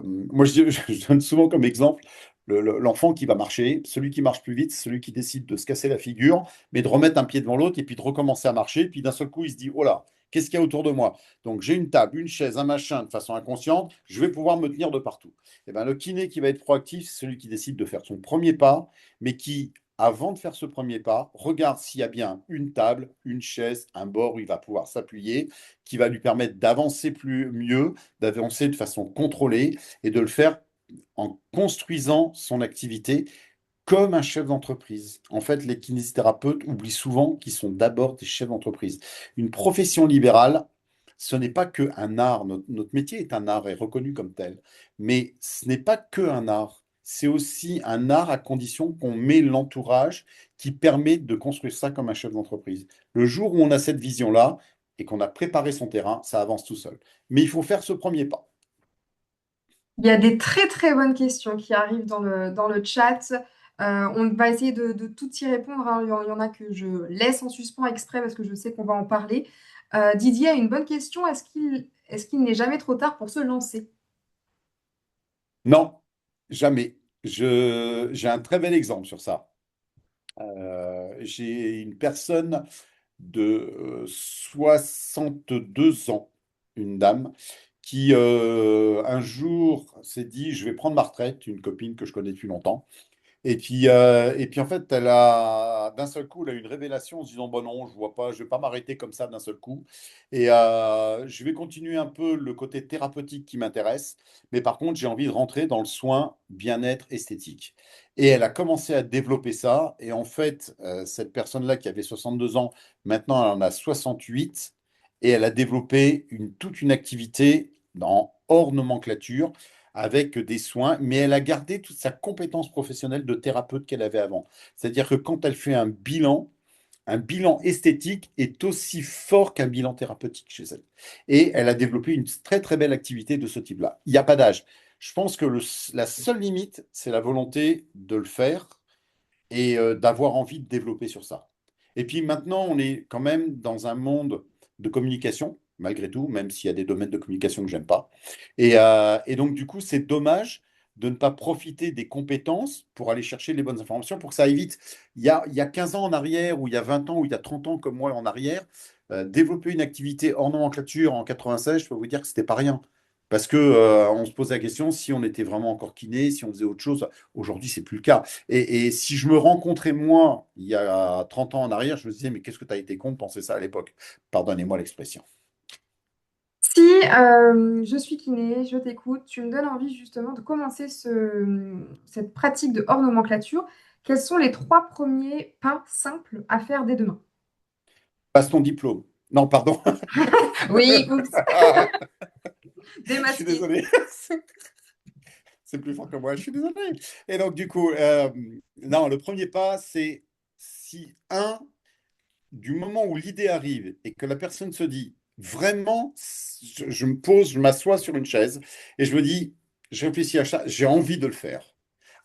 moi, je donne souvent comme exemple l'enfant qui va marcher. Celui qui marche plus vite, c'est celui qui décide de se casser la figure, mais de remettre un pied devant l'autre et puis de recommencer à marcher. Puis d'un seul coup, il se dit, oh là, qu'est-ce qu'il y a autour de moi? Donc, j'ai une table, une chaise, un machin de façon inconsciente, je vais pouvoir me tenir de partout. Et ben, le kiné qui va être proactif, c'est celui qui décide de faire son premier pas, mais qui avant de faire ce premier pas, regarde s'il y a bien une table, une chaise, un bord où il va pouvoir s'appuyer, qui va lui permettre d'avancer mieux, d'avancer de façon contrôlée et de le faire en construisant son activité comme un chef d'entreprise. En fait, les kinésithérapeutes oublient souvent qu'ils sont d'abord des chefs d'entreprise. Une profession libérale, ce n'est pas que un art. Notre métier est un art et reconnu comme tel. Mais ce n'est pas que un art. C'est aussi un art à condition qu'on met l'entourage qui permet de construire ça comme un chef d'entreprise. Le jour où on a cette vision-là et qu'on a préparé son terrain, ça avance tout seul. Mais il faut faire ce premier pas. Il y a des très très bonnes questions qui arrivent dans le chat. On va essayer de tout y répondre, hein. Il y en a que je laisse en suspens exprès parce que je sais qu'on va en parler. Didier a une bonne question. Est-ce qu'il n'est jamais trop tard pour se lancer? Non, jamais. J'ai un très bel exemple sur ça. J'ai une personne de 62 ans, une dame, qui un jour s'est dit, je vais prendre ma retraite, une copine que je connais depuis longtemps. Et puis en fait, d'un seul coup, elle a eu une révélation en se disant, bon non, je vois pas, je vais pas m'arrêter comme ça d'un seul coup. Et je vais continuer un peu le côté thérapeutique qui m'intéresse, mais par contre, j'ai envie de rentrer dans le soin bien-être esthétique. Et elle a commencé à développer ça. Et en fait, cette personne-là qui avait 62 ans, maintenant elle en a 68, et elle a développé toute une activité hors nomenclature avec des soins, mais elle a gardé toute sa compétence professionnelle de thérapeute qu'elle avait avant. C'est-à-dire que quand elle fait un bilan esthétique est aussi fort qu'un bilan thérapeutique chez elle. Et elle a développé une très très belle activité de ce type-là. Il n'y a pas d'âge. Je pense que la seule limite, c'est la volonté de le faire et d'avoir envie de développer sur ça. Et puis maintenant, on est quand même dans un monde de communication, malgré tout, même s'il y a des domaines de communication que j'aime pas. Et donc, du coup, c'est dommage de ne pas profiter des compétences pour aller chercher les bonnes informations pour que ça aille vite. Il y a 15 ans en arrière, ou il y a 20 ans, ou il y a 30 ans comme moi en arrière, développer une activité hors nomenclature en 96, je peux vous dire que c'était pas rien. Parce que on se pose la question si on était vraiment encore kiné, si on faisait autre chose. Aujourd'hui, c'est plus le cas. Et si je me rencontrais moi, il y a 30 ans en arrière, je me disais, mais qu'est-ce que tu as été con de penser ça à l'époque? Pardonnez-moi l'expression. Si je suis kiné, je t'écoute, tu me donnes envie justement de commencer cette pratique de hors nomenclature. Quels sont les trois premiers pas simples à faire dès demain? Passe ton diplôme. Non, pardon. Oui, oups, Je suis démasqué. désolé. C'est plus fort que moi, je suis désolé. Et donc, du coup, non, le premier pas, c'est si, du moment où l'idée arrive et que la personne se dit, vraiment, je me pose, je m'assois sur une chaise et je me dis, je réfléchis à ça, j'ai envie de le faire.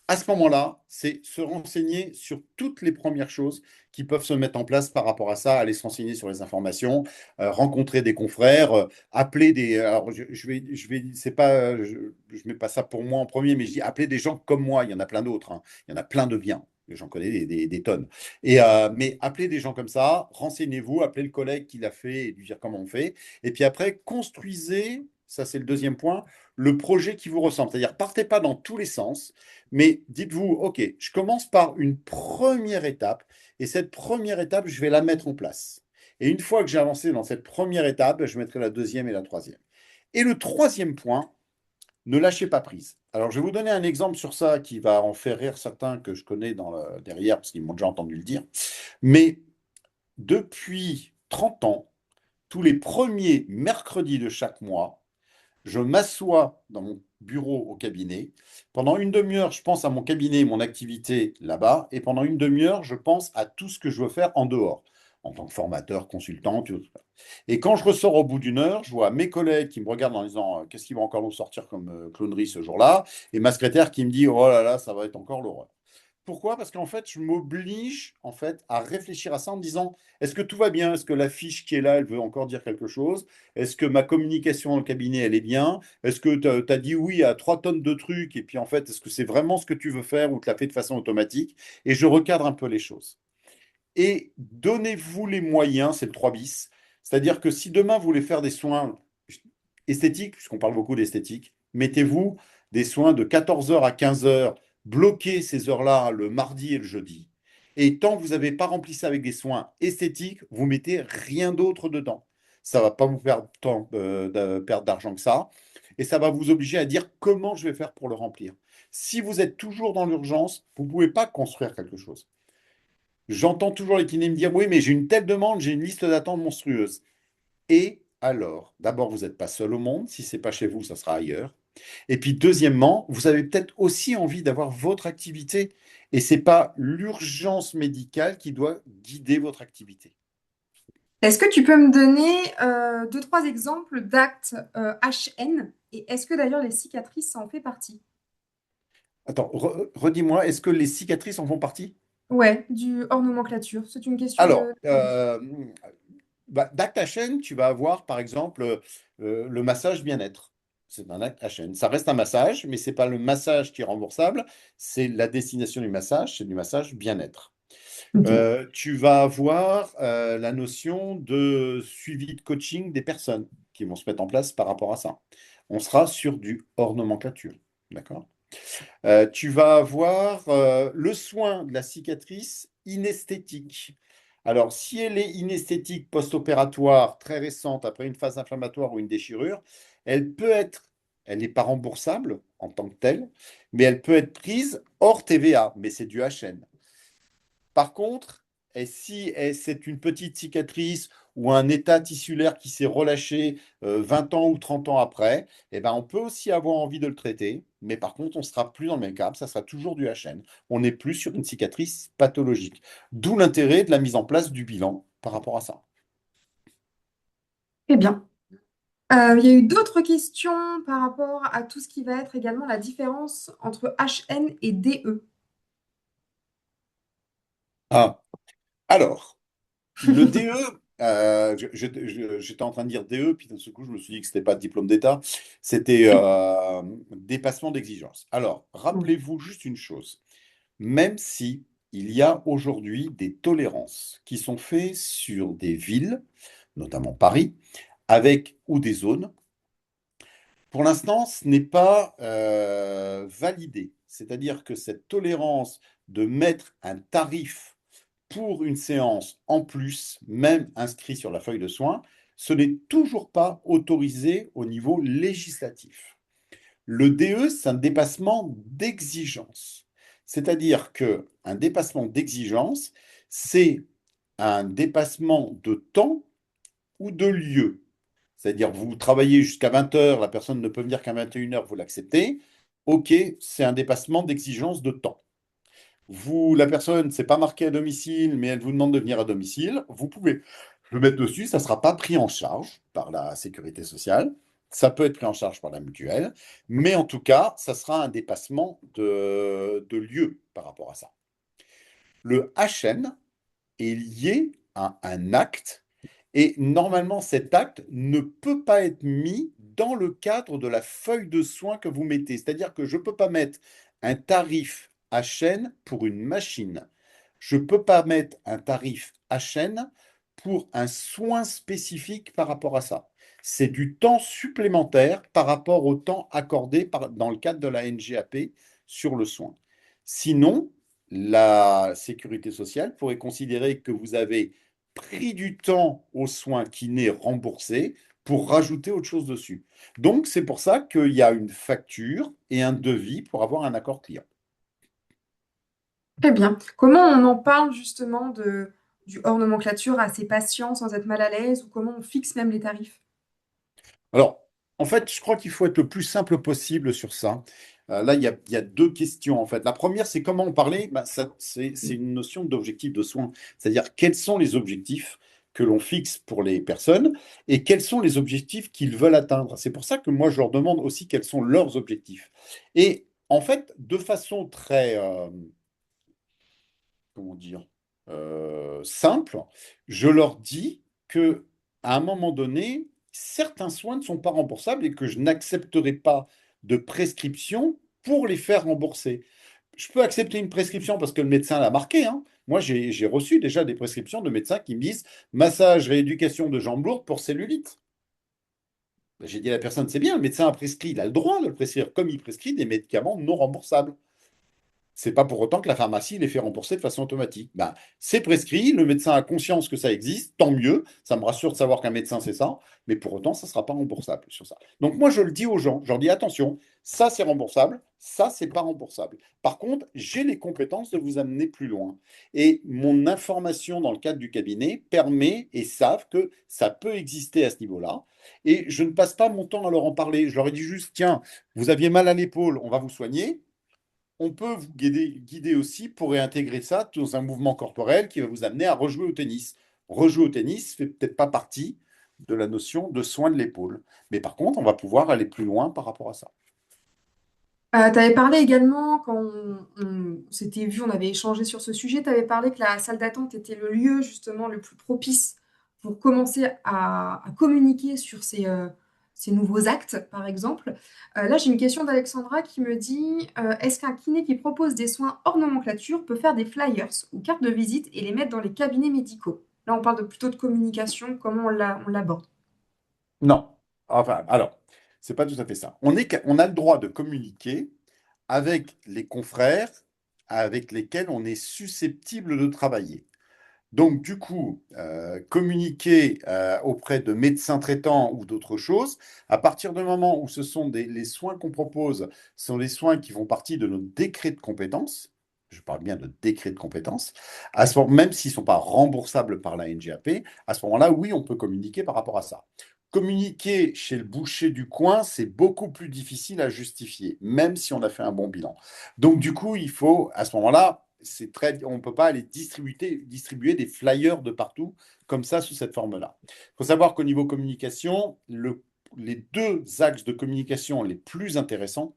À ce moment-là, c'est se renseigner sur toutes les premières choses qui peuvent se mettre en place par rapport à ça, aller se renseigner sur les informations, rencontrer des confrères, appeler des. Alors, c'est pas, je mets pas ça pour moi en premier, mais je dis appeler des gens comme moi. Il y en a plein d'autres, hein. Il y en a plein de biens. J'en connais des tonnes. Mais appelez des gens comme ça, renseignez-vous, appelez le collègue qui l'a fait et lui dire comment on fait. Et puis après, construisez, ça c'est le deuxième point, le projet qui vous ressemble. C'est-à-dire, partez pas dans tous les sens, mais dites-vous, OK, je commence par une première étape et cette première étape, je vais la mettre en place. Et une fois que j'ai avancé dans cette première étape, je mettrai la deuxième et la troisième. Et le troisième point, ne lâchez pas prise. Alors, je vais vous donner un exemple sur ça qui va en faire rire certains que je connais derrière parce qu'ils m'ont déjà entendu le dire. Mais depuis 30 ans, tous les premiers mercredis de chaque mois, je m'assois dans mon bureau au cabinet. Pendant une demi-heure, je pense à mon cabinet, mon activité là-bas. Et pendant une demi-heure, je pense à tout ce que je veux faire en dehors, en tant que formateur, consultant, tout ça. Et quand je ressors au bout d'une heure, je vois mes collègues qui me regardent en disant qu'est-ce qui va encore nous sortir comme clonerie ce jour-là, et ma secrétaire qui me dit oh là là, ça va être encore l'horreur. Pourquoi? Parce qu'en fait, je m'oblige en fait à réfléchir à ça en me disant, est-ce que tout va bien? Est-ce que la fiche qui est là, elle veut encore dire quelque chose? Est-ce que ma communication dans le cabinet, elle est bien? Est-ce que tu as dit oui à 3 tonnes de trucs et puis en fait, est-ce que c'est vraiment ce que tu veux faire ou tu l'as fait de façon automatique? Et je recadre un peu les choses. Et donnez-vous les moyens, c'est le 3 bis. C'est-à-dire que si demain vous voulez faire des soins esthétiques, puisqu'on parle beaucoup d'esthétique, mettez-vous des soins de 14 heures à 15 heures, bloquez ces heures-là le mardi et le jeudi. Et tant que vous n'avez pas rempli ça avec des soins esthétiques, vous mettez rien d'autre dedans. Ça ne va pas vous faire tant de perdre d'argent que ça. Et ça va vous obliger à dire comment je vais faire pour le remplir. Si vous êtes toujours dans l'urgence, vous ne pouvez pas construire quelque chose. J'entends toujours les kinés me dire, oui, mais j'ai une telle demande, j'ai une liste d'attente monstrueuse. Et alors, d'abord, vous n'êtes pas seul au monde. Si ce n'est pas chez vous, ça sera ailleurs. Et puis, deuxièmement, vous avez peut-être aussi envie d'avoir votre activité. Et ce n'est pas l'urgence médicale qui doit guider votre activité. Est-ce que tu peux me donner deux, trois exemples d'actes HN? Et est-ce que d'ailleurs les cicatrices, ça en fait partie? Attends, redis-moi, est-ce que les cicatrices en font partie? Ouais, du hors nomenclature. C'est une question Alors, d'avis. d'acte HN, tu vas avoir, par exemple, le massage bien-être. C'est un acte HN. Ça reste un massage, mais ce n'est pas le massage qui est remboursable, c'est la destination du massage, c'est du massage bien-être. Ok. Tu vas avoir la notion de suivi de coaching des personnes qui vont se mettre en place par rapport à ça. On sera sur du hors nomenclature. D'accord? Tu vas avoir le soin de la cicatrice inesthétique. Alors, si elle est inesthétique post-opératoire très récente après une phase inflammatoire ou une déchirure, elle peut être, elle n'est pas remboursable en tant que telle, mais elle peut être prise hors TVA, mais c'est du HN. Par contre, si c'est une petite cicatrice ou un état tissulaire qui s'est relâché 20 ans ou 30 ans après, eh ben, on peut aussi avoir envie de le traiter, mais par contre, on ne sera plus dans le même cadre, ça sera toujours du HN. On n'est plus sur une cicatrice pathologique. D'où l'intérêt de la mise en place du bilan par rapport à ça. Très bien. Il y a eu d'autres questions par rapport à tout ce qui va être également la différence entre HN et DE. Ah, alors, le DE, j'étais en train de dire DE, puis d'un seul coup, je me suis dit que ce n'était pas diplôme d'État, c'était dépassement d'exigence. Alors, Oui. rappelez-vous juste une chose. Même si il y a aujourd'hui des tolérances qui sont faites sur des villes, notamment Paris, avec ou des zones, pour l'instant, ce n'est pas validé. C'est-à-dire que cette tolérance de mettre un tarif pour une séance en plus, même inscrit sur la feuille de soins, ce n'est toujours pas autorisé au niveau législatif. Le DE, c'est un dépassement d'exigence. C'est-à-dire qu'un dépassement d'exigence, c'est un dépassement de temps ou de lieu. C'est-à-dire, vous travaillez jusqu'à 20 heures, la personne ne peut venir qu'à 21 heures, vous l'acceptez. OK, c'est un dépassement d'exigence de temps. Vous, la personne, c'est pas marqué à domicile, mais elle vous demande de venir à domicile. Vous pouvez le mettre dessus, ça ne sera pas pris en charge par la sécurité sociale. Ça peut être pris en charge par la mutuelle, mais en tout cas, ça sera un dépassement de lieu par rapport à ça. Le HN est lié à un acte et normalement, cet acte ne peut pas être mis dans le cadre de la feuille de soins que vous mettez. C'est-à-dire que je ne peux pas mettre un tarif à chaîne pour une machine. Je ne peux pas mettre un tarif à chaîne pour un soin spécifique par rapport à ça. C'est du temps supplémentaire par rapport au temps accordé dans le cadre de la NGAP sur le soin. Sinon, la sécurité sociale pourrait considérer que vous avez pris du temps au soin qui n'est remboursé pour rajouter autre chose dessus. Donc, c'est pour ça qu'il y a une facture et un devis pour avoir un accord client. Très bien. Comment on en parle justement du hors nomenclature à ses patients sans être mal à l'aise ou comment on fixe même les tarifs? Alors, en fait, je crois qu'il faut être le plus simple possible sur ça. Là, il y a deux questions, en fait. La première, c'est comment en parler. Ben, c'est une notion d'objectif de soins. C'est-à-dire, quels sont les objectifs que l'on fixe pour les personnes et quels sont les objectifs qu'ils veulent atteindre. C'est pour ça que moi, je leur demande aussi quels sont leurs objectifs. Et en fait, de façon très, comment dire, simple, je leur dis que à un moment donné, certains soins ne sont pas remboursables et que je n'accepterai pas de prescription pour les faire rembourser. Je peux accepter une prescription parce que le médecin l'a marqué, hein. Moi, j'ai reçu déjà des prescriptions de médecins qui me disent massage, rééducation de jambes lourdes pour cellulite. J'ai dit à la personne, c'est bien, le médecin a prescrit, il a le droit de le prescrire, comme il prescrit des médicaments non remboursables. C'est pas pour autant que la pharmacie les fait rembourser de façon automatique. Ben, c'est prescrit, le médecin a conscience que ça existe, tant mieux, ça me rassure de savoir qu'un médecin c'est ça, mais pour autant, ça ne sera pas remboursable sur ça. Donc moi, je le dis aux gens, je leur dis attention, ça c'est remboursable, ça c'est pas remboursable. Par contre, j'ai les compétences de vous amener plus loin. Et mon information dans le cadre du cabinet permet et savent que ça peut exister à ce niveau-là. Et je ne passe pas mon temps à leur en parler. Je leur ai dit juste, tiens, vous aviez mal à l'épaule, on va vous soigner. On peut vous guider aussi pour réintégrer ça dans un mouvement corporel qui va vous amener à rejouer au tennis. Rejouer au tennis fait peut-être pas partie de la notion de soin de l'épaule. Mais par contre, on va pouvoir aller plus loin par rapport à ça. Tu avais parlé également, quand on s'était vu, on avait échangé sur ce sujet, tu avais parlé que la salle d'attente était le lieu justement le plus propice pour commencer à communiquer sur ces nouveaux actes, par exemple. Là, j'ai une question d'Alexandra qui me dit, est-ce qu'un kiné qui propose des soins hors nomenclature peut faire des flyers ou cartes de visite et les mettre dans les cabinets médicaux? Là, on parle plutôt de communication, comment on l'aborde. Non. Enfin, alors, c'est pas tout à fait ça. On a le droit de communiquer avec les confrères avec lesquels on est susceptible de travailler. Donc, du coup, communiquer auprès de médecins traitants ou d'autres choses, à partir du moment où les soins qu'on propose sont les soins qui font partie de notre décret de compétences, je parle bien de décret de compétences, même s'ils ne sont pas remboursables par la NGAP, à ce moment-là, oui, on peut communiquer par rapport à ça. Communiquer chez le boucher du coin, c'est beaucoup plus difficile à justifier, même si on a fait un bon bilan. Donc, du coup, il faut, à ce moment-là, on ne peut pas aller distribuer des flyers de partout comme ça sous cette forme-là. Il faut savoir qu'au niveau communication, les deux axes de communication les plus intéressants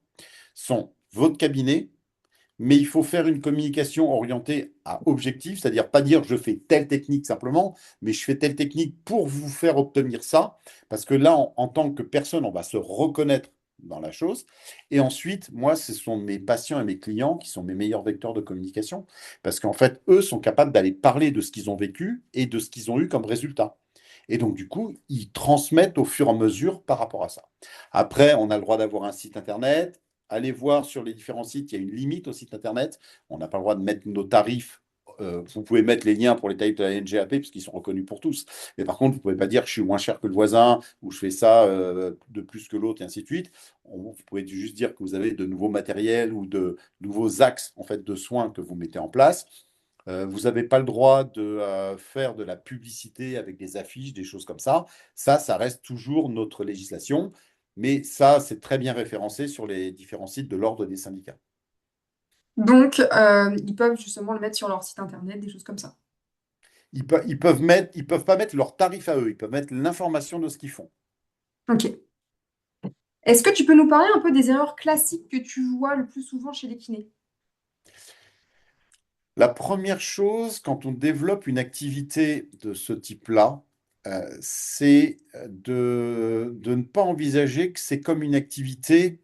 sont votre cabinet, mais il faut faire une communication orientée à objectif, c'est-à-dire pas dire je fais telle technique simplement, mais je fais telle technique pour vous faire obtenir ça, parce que là, en tant que personne, on va se reconnaître dans la chose. Et ensuite, moi, ce sont mes patients et mes clients qui sont mes meilleurs vecteurs de communication, parce qu'en fait, eux sont capables d'aller parler de ce qu'ils ont vécu et de ce qu'ils ont eu comme résultat. Et donc, du coup, ils transmettent au fur et à mesure par rapport à ça. Après, on a le droit d'avoir un site internet. Allez voir sur les différents sites, il y a une limite au site internet. On n'a pas le droit de mettre nos tarifs. Vous pouvez mettre les liens pour les tarifs de la NGAP, parce qu'ils sont reconnus pour tous. Mais par contre, vous ne pouvez pas dire que je suis moins cher que le voisin, ou je fais ça de plus que l'autre, et ainsi de suite. Vous pouvez juste dire que vous avez de nouveaux matériels ou de nouveaux axes en fait, de soins que vous mettez en place. Vous n'avez pas le droit de faire de la publicité avec des affiches, des choses comme ça. Ça reste toujours notre législation. Mais ça, c'est très bien référencé sur les différents sites de l'ordre des syndicats. Donc, ils peuvent justement le mettre sur leur site internet, des choses comme ça. Ils peuvent pas mettre leur tarif à eux, ils peuvent mettre l'information de ce qu'ils font. Ok. Est-ce que tu peux nous parler un peu des erreurs classiques que tu vois le plus souvent chez les kinés? La première chose, quand on développe une activité de ce type-là, c'est de ne pas envisager que c'est comme une activité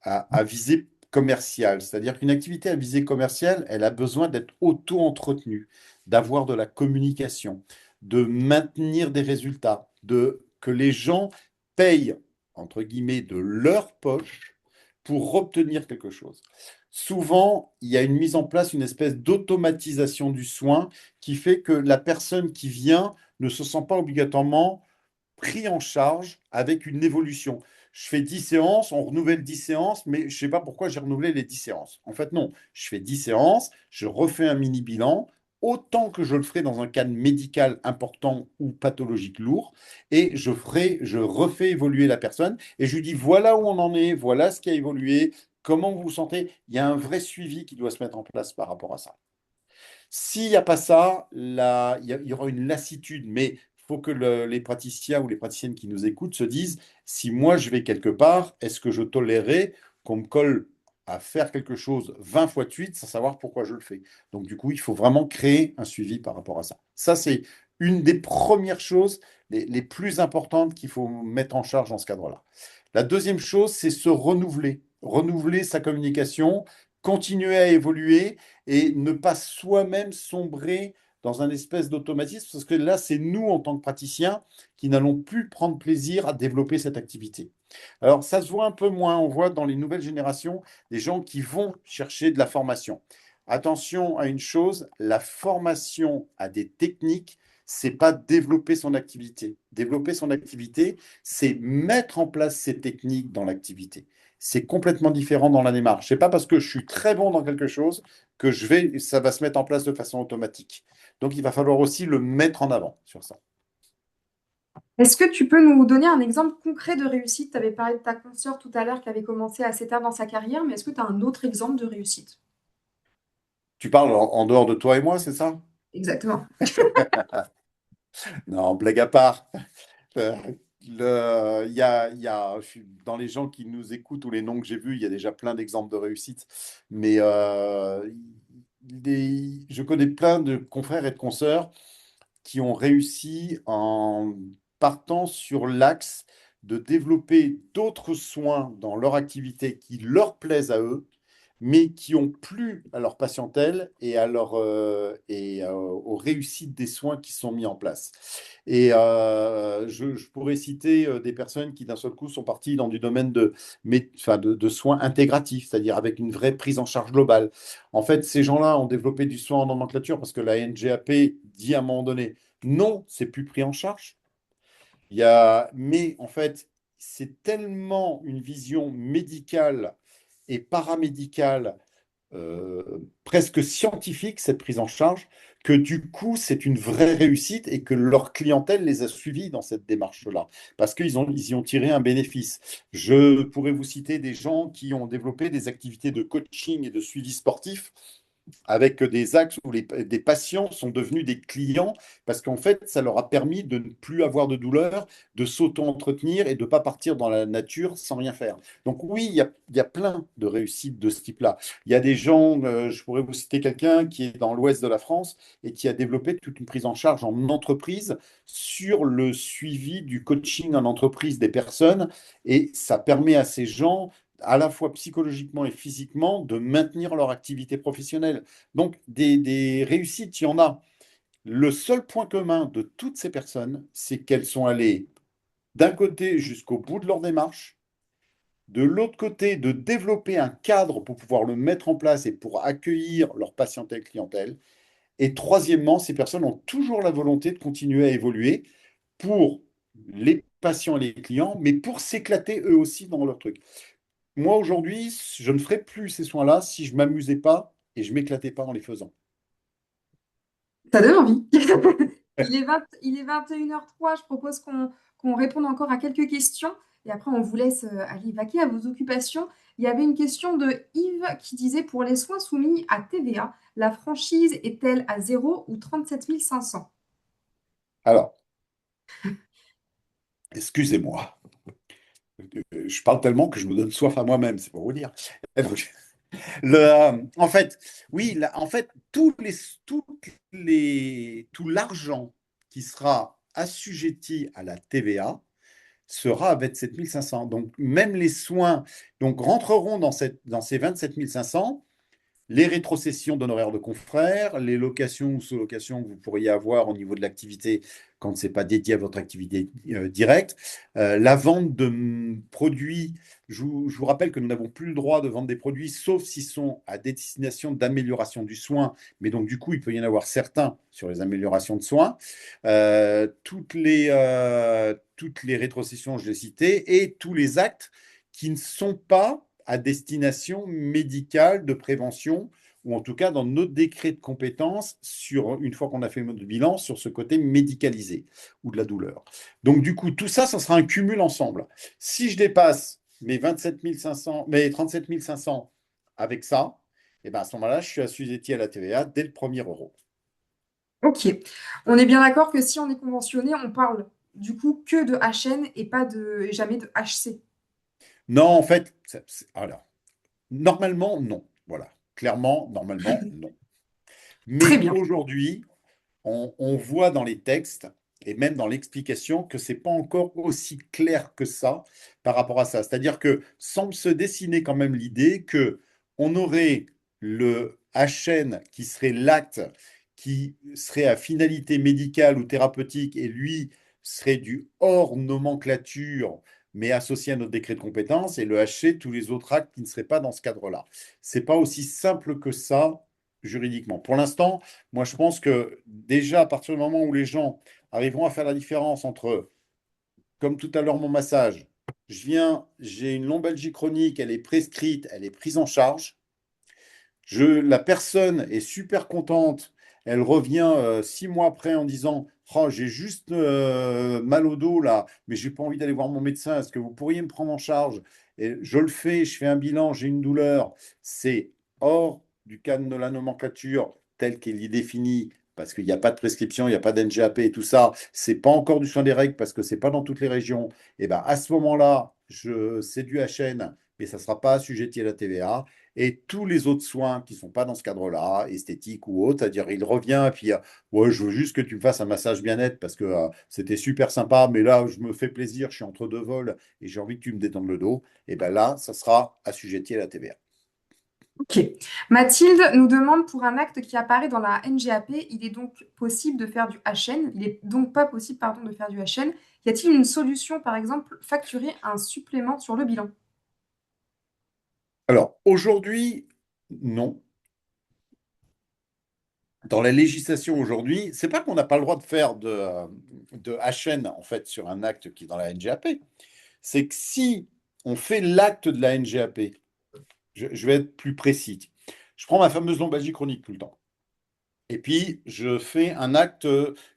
à visée commerciale. C'est-à-dire qu'une activité à visée commerciale, elle a besoin d'être auto-entretenue, d'avoir de la communication, de maintenir des résultats, que les gens payent, entre guillemets, de leur poche pour obtenir quelque chose. Souvent, il y a une mise en place, une espèce d'automatisation du soin qui fait que la personne qui vient ne se sent pas obligatoirement pris en charge avec une évolution. Je fais 10 séances, on renouvelle 10 séances, mais je ne sais pas pourquoi j'ai renouvelé les 10 séances. En fait, non. Je fais 10 séances, je refais un mini bilan, autant que je le ferai dans un cadre médical important ou pathologique lourd, et je refais évoluer la personne, et je lui dis, voilà où on en est, voilà ce qui a évolué, comment vous vous sentez. Il y a un vrai suivi qui doit se mettre en place par rapport à ça. S'il n'y a pas ça, là, il y aura une lassitude, mais il faut que les praticiens ou les praticiennes qui nous écoutent se disent, si moi je vais quelque part, est-ce que je tolérerai qu'on me colle à faire quelque chose 20 fois de suite sans savoir pourquoi je le fais? Donc du coup, il faut vraiment créer un suivi par rapport à ça. Ça, c'est une des premières choses les plus importantes qu'il faut mettre en charge dans ce cadre-là. La deuxième chose, c'est se renouveler, renouveler sa communication, continuer à évoluer et ne pas soi-même sombrer dans un espèce d'automatisme, parce que là, c'est nous, en tant que praticiens, qui n'allons plus prendre plaisir à développer cette activité. Alors, ça se voit un peu moins. On voit dans les nouvelles générations des gens qui vont chercher de la formation. Attention à une chose, la formation à des techniques, c'est pas développer son activité. Développer son activité, c'est mettre en place ces techniques dans l'activité. C'est complètement différent dans la démarche. C'est pas parce que je suis très bon dans quelque chose que ça va se mettre en place de façon automatique. Donc, il va falloir aussi le mettre en avant sur ça. Est-ce que tu peux nous donner un exemple concret de réussite? Tu avais parlé de ta consoeur tout à l'heure qui avait commencé assez tard dans sa carrière, mais est-ce que tu as un autre exemple de réussite? Tu parles en dehors de toi et moi, c'est ça? Exactement. Non, blague à part. Euh, dans les gens qui nous écoutent ou les noms que j'ai vus, il y a déjà plein d'exemples de réussite. Mais je connais plein de confrères et de consoeurs qui ont réussi en partant sur l'axe de développer d'autres soins dans leur activité qui leur plaisent à eux, mais qui ont plu à leur patientèle aux réussites des soins qui sont mis en place. Et je pourrais citer des personnes qui d'un seul coup sont parties dans du domaine de soins intégratifs, c'est-à-dire avec une vraie prise en charge globale. En fait, ces gens-là ont développé du soin en nomenclature parce que la NGAP dit à un moment donné, non, c'est plus pris en charge. Mais en fait, c'est tellement une vision médicale et paramédicale, presque scientifique, cette prise en charge, que du coup, c'est une vraie réussite et que leur clientèle les a suivis dans cette démarche-là, parce ils y ont tiré un bénéfice. Je pourrais vous citer des gens qui ont développé des activités de coaching et de suivi sportif avec des axes où des patients sont devenus des clients parce qu'en fait, ça leur a permis de ne plus avoir de douleur, de s'auto-entretenir et de ne pas partir dans la nature sans rien faire. Donc oui, il y a plein de réussites de ce type-là. Il y a des gens, je pourrais vous citer quelqu'un qui est dans l'ouest de la France et qui a développé toute une prise en charge en entreprise sur le suivi du coaching en entreprise des personnes et ça permet à ces gens à la fois psychologiquement et physiquement, de maintenir leur activité professionnelle. Donc, des réussites, il y en a. Le seul point commun de toutes ces personnes, c'est qu'elles sont allées d'un côté jusqu'au bout de leur démarche, de l'autre côté, de développer un cadre pour pouvoir le mettre en place et pour accueillir leur patientèle clientèle. Et troisièmement, ces personnes ont toujours la volonté de continuer à évoluer pour les patients et les clients, mais pour s'éclater eux aussi dans leur truc. Moi, aujourd'hui, je ne ferais plus ces soins-là si je m'amusais pas et je m'éclatais pas en les faisant. Ça donne envie. Il est 21h03. Je propose qu'on réponde encore à quelques questions et après on vous laisse aller vaquer à vos occupations. Il y avait une question de Yves qui disait pour les soins soumis à TVA, la franchise est-elle à 0 ou 37 500? Alors, excusez-moi, je parle tellement que je me donne soif à moi-même, c'est pour vous dire. Donc, en fait, oui, en fait, tout l'argent qui sera assujetti à la TVA sera à 27 500. Donc, même les soins rentreront dans ces 27 500. Les rétrocessions d'honoraires de confrères, les locations ou sous-locations que vous pourriez avoir au niveau de l'activité quand ce n'est pas dédié à votre activité directe, la vente de produits. Je vous rappelle que nous n'avons plus le droit de vendre des produits, sauf s'ils sont à destination d'amélioration du soin. Mais donc, du coup, il peut y en avoir certains sur les améliorations de soins. Toutes les rétrocessions, je l'ai cité, et tous les actes qui ne sont pas à destination médicale de prévention, ou en tout cas dans notre décret de compétences, une fois qu'on a fait notre bilan, sur ce côté médicalisé ou de la douleur. Donc du coup, tout ça, ça sera un cumul ensemble. Si je dépasse mes 27 500, mes 37 500 avec ça, et ben à ce moment-là, je suis assujetti à la TVA dès le premier euro. Ok. On est bien d'accord que si on est conventionné, on parle du coup que de HN et pas de jamais de HC. Non, en fait, alors, normalement, non. Voilà. Clairement, normalement, non. Très Mais bien. aujourd'hui, on voit dans les textes et même dans l'explication que c'est pas encore aussi clair que ça par rapport à ça. C'est-à-dire que semble se dessiner quand même l'idée que on aurait le HN qui serait l'acte qui serait à finalité médicale ou thérapeutique et lui serait du hors nomenclature, mais associé à notre décret de compétence, et le HC, tous les autres actes qui ne seraient pas dans ce cadre-là. C'est pas aussi simple que ça juridiquement. Pour l'instant, moi, je pense que déjà, à partir du moment où les gens arriveront à faire la différence entre, comme tout à l'heure, mon massage, je viens, j'ai une lombalgie chronique, elle est prescrite, elle est prise en charge. La personne est super contente. Elle revient 6 mois après en disant, oh, j'ai juste mal au dos là, mais j'ai pas envie d'aller voir mon médecin. Est-ce que vous pourriez me prendre en charge? Et je le fais, je fais un bilan, j'ai une douleur. C'est hors du cadre de la nomenclature telle qu'elle est définie, parce qu'il n'y a pas de prescription, il n'y a pas d'NGAP et tout ça. C'est pas encore du soin des règles parce que c'est pas dans toutes les régions. Et ben à ce moment-là, c'est du HN, mais ça ne sera pas assujetti à la TVA. Et tous les autres soins qui ne sont pas dans ce cadre-là, esthétiques ou autres, c'est-à-dire il revient et puis ouais, je veux juste que tu me fasses un massage bien-être parce que c'était super sympa, mais là je me fais plaisir, je suis entre deux vols et j'ai envie que tu me détendes le dos, et bien là, ça sera assujetti à la TVA. Ok. Mathilde nous demande pour un acte qui apparaît dans la NGAP, il est donc possible de faire du HN. Il est donc pas possible, pardon, de faire du HN. Y a-t-il une solution, par exemple, facturer un supplément sur le bilan? Alors aujourd'hui, non. Dans la législation aujourd'hui, c'est pas qu'on n'a pas le droit de faire de HN en fait sur un acte qui est dans la NGAP, c'est que si on fait l'acte de la NGAP, je vais être plus précis. Je prends ma fameuse lombalgie chronique tout le temps. Et puis, je fais un acte,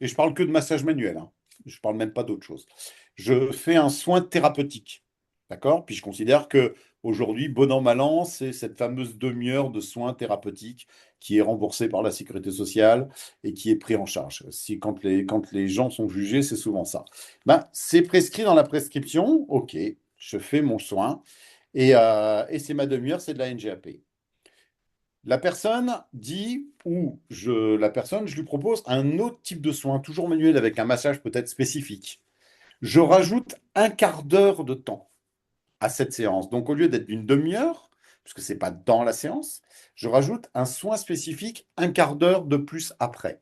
et je parle que de massage manuel, hein. Je ne parle même pas d'autre chose. Je fais un soin thérapeutique. D'accord? Puis je considère que aujourd'hui, bon an, mal an, c'est cette fameuse demi-heure de soins thérapeutiques qui est remboursée par la sécurité sociale et qui est pris en charge. Si, quand les gens sont jugés, c'est souvent ça. Ben, c'est prescrit dans la prescription, ok, je fais mon soin, et c'est ma demi-heure, c'est de la NGAP. La personne dit, la personne, je lui propose un autre type de soin, toujours manuel avec un massage peut-être spécifique. Je rajoute un quart d'heure de temps à cette séance. Donc au lieu d'être d'une demi-heure, puisque ce n'est pas dans la séance, je rajoute un soin spécifique un quart d'heure de plus après.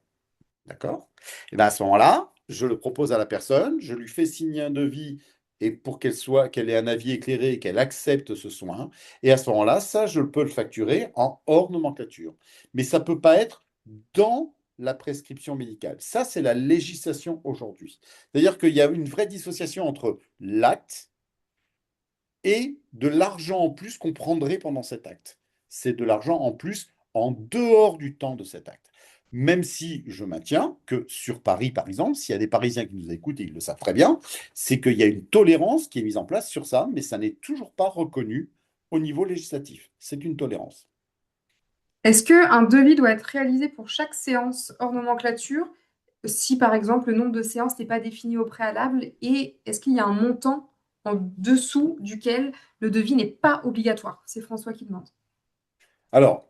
D'accord? Et bien à ce moment-là, je le propose à la personne, je lui fais signer un devis et pour qu'elle ait un avis éclairé et qu'elle accepte ce soin. Et à ce moment-là, ça, je peux le facturer en hors nomenclature. Mais ça ne peut pas être dans la prescription médicale. Ça, c'est la législation aujourd'hui. C'est-à-dire qu'il y a une vraie dissociation entre l'acte et de l'argent en plus qu'on prendrait pendant cet acte. C'est de l'argent en plus en dehors du temps de cet acte. Même si je maintiens que sur Paris, par exemple, s'il y a des Parisiens qui nous écoutent et ils le savent très bien, c'est qu'il y a une tolérance qui est mise en place sur ça, mais ça n'est toujours pas reconnu au niveau législatif. C'est une tolérance. Est-ce qu'un devis doit être réalisé pour chaque séance hors nomenclature si, par exemple, le nombre de séances n'est pas défini au préalable? Et est-ce qu'il y a un montant en dessous duquel le devis n'est pas obligatoire? C'est François qui demande. Alors,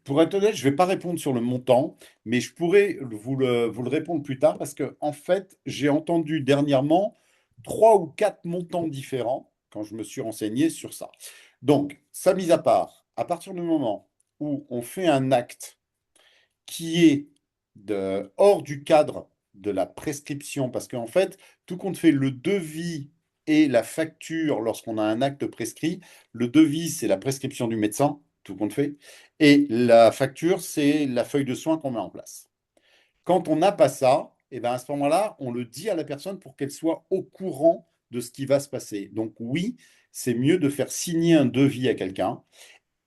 pour être honnête, je ne vais pas répondre sur le montant, mais je pourrais vous le répondre plus tard parce que, en fait, j'ai entendu dernièrement 3 ou 4 montants différents quand je me suis renseigné sur ça. Donc, ça mis à partir du moment où on fait un acte qui est hors du cadre de la prescription, parce qu'en fait, tout compte fait, le devis et la facture, lorsqu'on a un acte prescrit, le devis, c'est la prescription du médecin, tout compte fait, et la facture, c'est la feuille de soins qu'on met en place. Quand on n'a pas ça, et ben à ce moment-là, on le dit à la personne pour qu'elle soit au courant de ce qui va se passer. Donc oui, c'est mieux de faire signer un devis à quelqu'un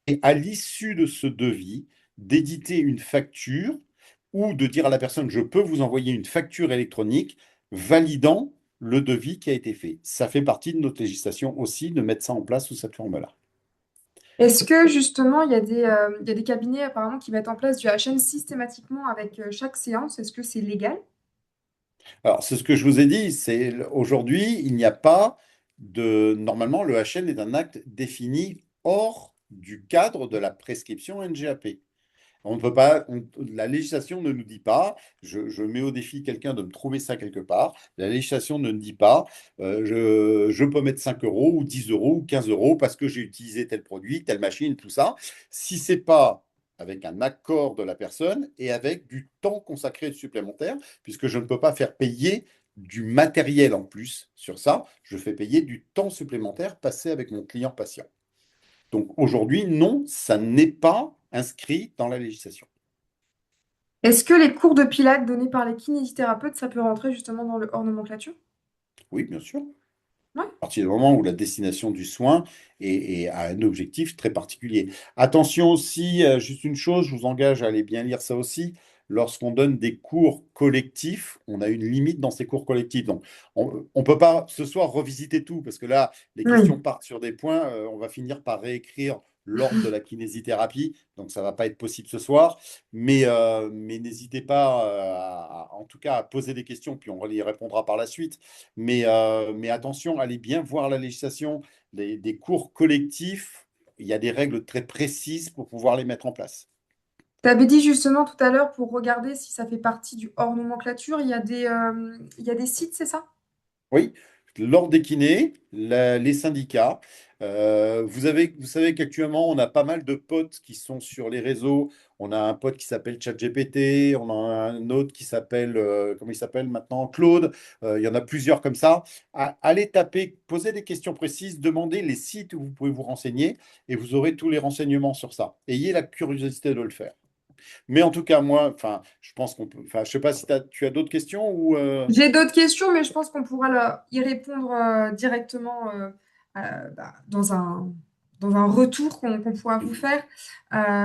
et à l'issue de ce devis, d'éditer une facture ou de dire à la personne, je peux vous envoyer une facture électronique validant le devis qui a été fait. Ça fait partie de notre législation aussi de mettre ça en place sous cette forme-là. Est-ce que justement, il y a des cabinets apparemment qui mettent en place du HN systématiquement avec chaque séance? Est-ce que c'est légal? Alors, c'est ce que je vous ai dit, c'est aujourd'hui, il n'y a pas de... Normalement, le HN est un acte défini hors du cadre de la prescription NGAP. On ne peut pas, la législation ne nous dit pas, je mets au défi quelqu'un de me trouver ça quelque part, la législation ne nous dit pas, je peux mettre 5 euros ou 10 euros ou 15 euros parce que j'ai utilisé tel produit, telle machine, tout ça, si c'est pas avec un accord de la personne et avec du temps consacré supplémentaire, puisque je ne peux pas faire payer du matériel en plus sur ça, je fais payer du temps supplémentaire passé avec mon client patient. Donc aujourd'hui, non, ça n'est pas inscrit dans la législation. Est-ce que les cours de pilates donnés par les kinésithérapeutes, ça peut rentrer justement dans le hors nomenclature? Oui, bien sûr. Ouais. À partir du moment où la destination du soin a un objectif très particulier. Attention aussi, juste une chose, je vous engage à aller bien lire ça aussi. Lorsqu'on donne des cours collectifs, on a une limite dans ces cours collectifs. Donc, on ne peut pas ce soir revisiter tout, parce que là, les questions Oui. partent sur des points. On va finir par réécrire l'ordre de la kinésithérapie. Donc, ça ne va pas être possible ce soir. Mais n'hésitez pas, en tout cas, à poser des questions, puis on y répondra par la suite. Mais attention, allez bien voir la législation des cours collectifs. Il y a des règles très précises pour pouvoir les mettre en place. Tu avais dit justement tout à l'heure pour regarder si ça fait partie du hors nomenclature, il y a des sites, c'est ça? Oui, l'ordre des kinés, les syndicats. Vous savez qu'actuellement, on a pas mal de potes qui sont sur les réseaux. On a un pote qui s'appelle ChatGPT, on a un autre qui s'appelle, comment il s'appelle maintenant? Claude. Il y en a plusieurs comme ça. Allez taper, posez des questions précises, demandez les sites où vous pouvez vous renseigner et vous aurez tous les renseignements sur ça. Ayez la curiosité de le faire. Mais en tout cas, moi, enfin, je pense qu'on peut. Enfin, je sais pas si tu as d'autres questions ou. J'ai d'autres questions, mais je pense qu'on pourra y répondre directement dans un retour qu'on pourra vous faire,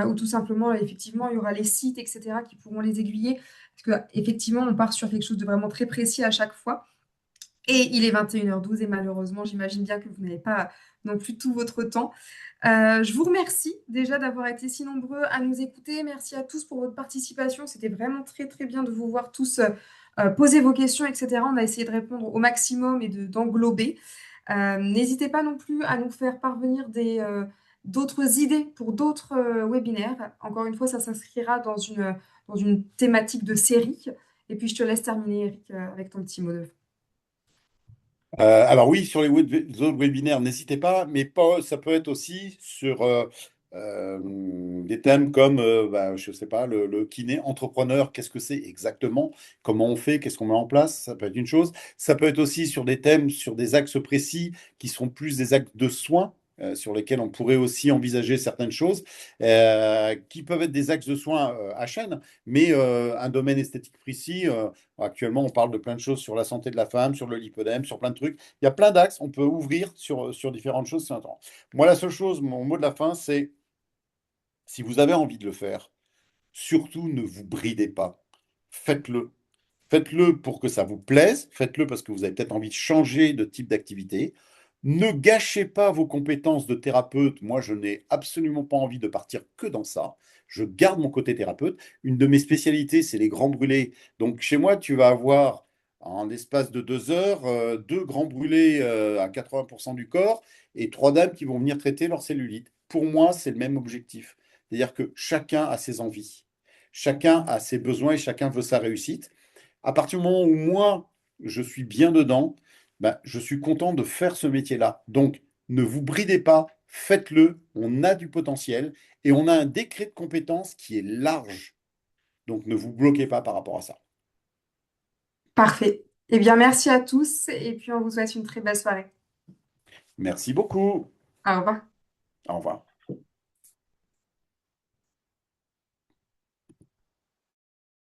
ou tout simplement, effectivement, il y aura les sites, etc., qui pourront les aiguiller. Parce qu'effectivement, on part sur quelque chose de vraiment très précis à chaque fois. Et il est 21h12 et malheureusement, j'imagine bien que vous n'avez pas non plus tout votre temps. Je vous remercie déjà d'avoir été si nombreux à nous écouter. Merci à tous pour votre participation. C'était vraiment très très bien de vous voir tous poser vos questions, etc. On a essayé de répondre au maximum et d'englober. N'hésitez pas non plus à nous faire parvenir d'autres idées pour d'autres webinaires. Encore une fois, ça s'inscrira dans une thématique de série. Et puis je te laisse terminer, Eric, avec ton petit mot de fin. Alors oui, sur les autres webinaires, n'hésitez pas, mais pas, ça peut être aussi sur des thèmes comme, je ne sais pas, le kiné entrepreneur, qu'est-ce que c'est exactement, comment on fait, qu'est-ce qu'on met en place, ça peut être une chose. Ça peut être aussi sur des thèmes, sur des axes précis qui sont plus des axes de soins. Sur lesquels on pourrait aussi envisager certaines choses, qui peuvent être des axes de soins à chaîne, mais un domaine esthétique précis. Actuellement, on parle de plein de choses sur la santé de la femme, sur le lipodème, sur plein de trucs. Il y a plein d'axes, on peut ouvrir sur différentes choses. C'est intéressant. Moi, la seule chose, mon mot de la fin, c'est si vous avez envie de le faire, surtout ne vous bridez pas. Faites-le. Faites-le pour que ça vous plaise. Faites-le parce que vous avez peut-être envie de changer de type d'activité. Ne gâchez pas vos compétences de thérapeute. Moi, je n'ai absolument pas envie de partir que dans ça. Je garde mon côté thérapeute. Une de mes spécialités, c'est les grands brûlés. Donc, chez moi, tu vas avoir, en l'espace de 2 heures, deux grands brûlés à 80% du corps et trois dames qui vont venir traiter leur cellulite. Pour moi, c'est le même objectif. C'est-à-dire que chacun a ses envies, chacun a ses besoins et chacun veut sa réussite. À partir du moment où moi, je suis bien dedans, ben, je suis content de faire ce métier-là. Donc, ne vous bridez pas, faites-le. On a du potentiel et on a un décret de compétences qui est large. Donc, ne vous bloquez pas par rapport à ça. Parfait. Eh bien, merci à tous et puis on vous souhaite une très belle soirée. Merci beaucoup. Au revoir. Au revoir.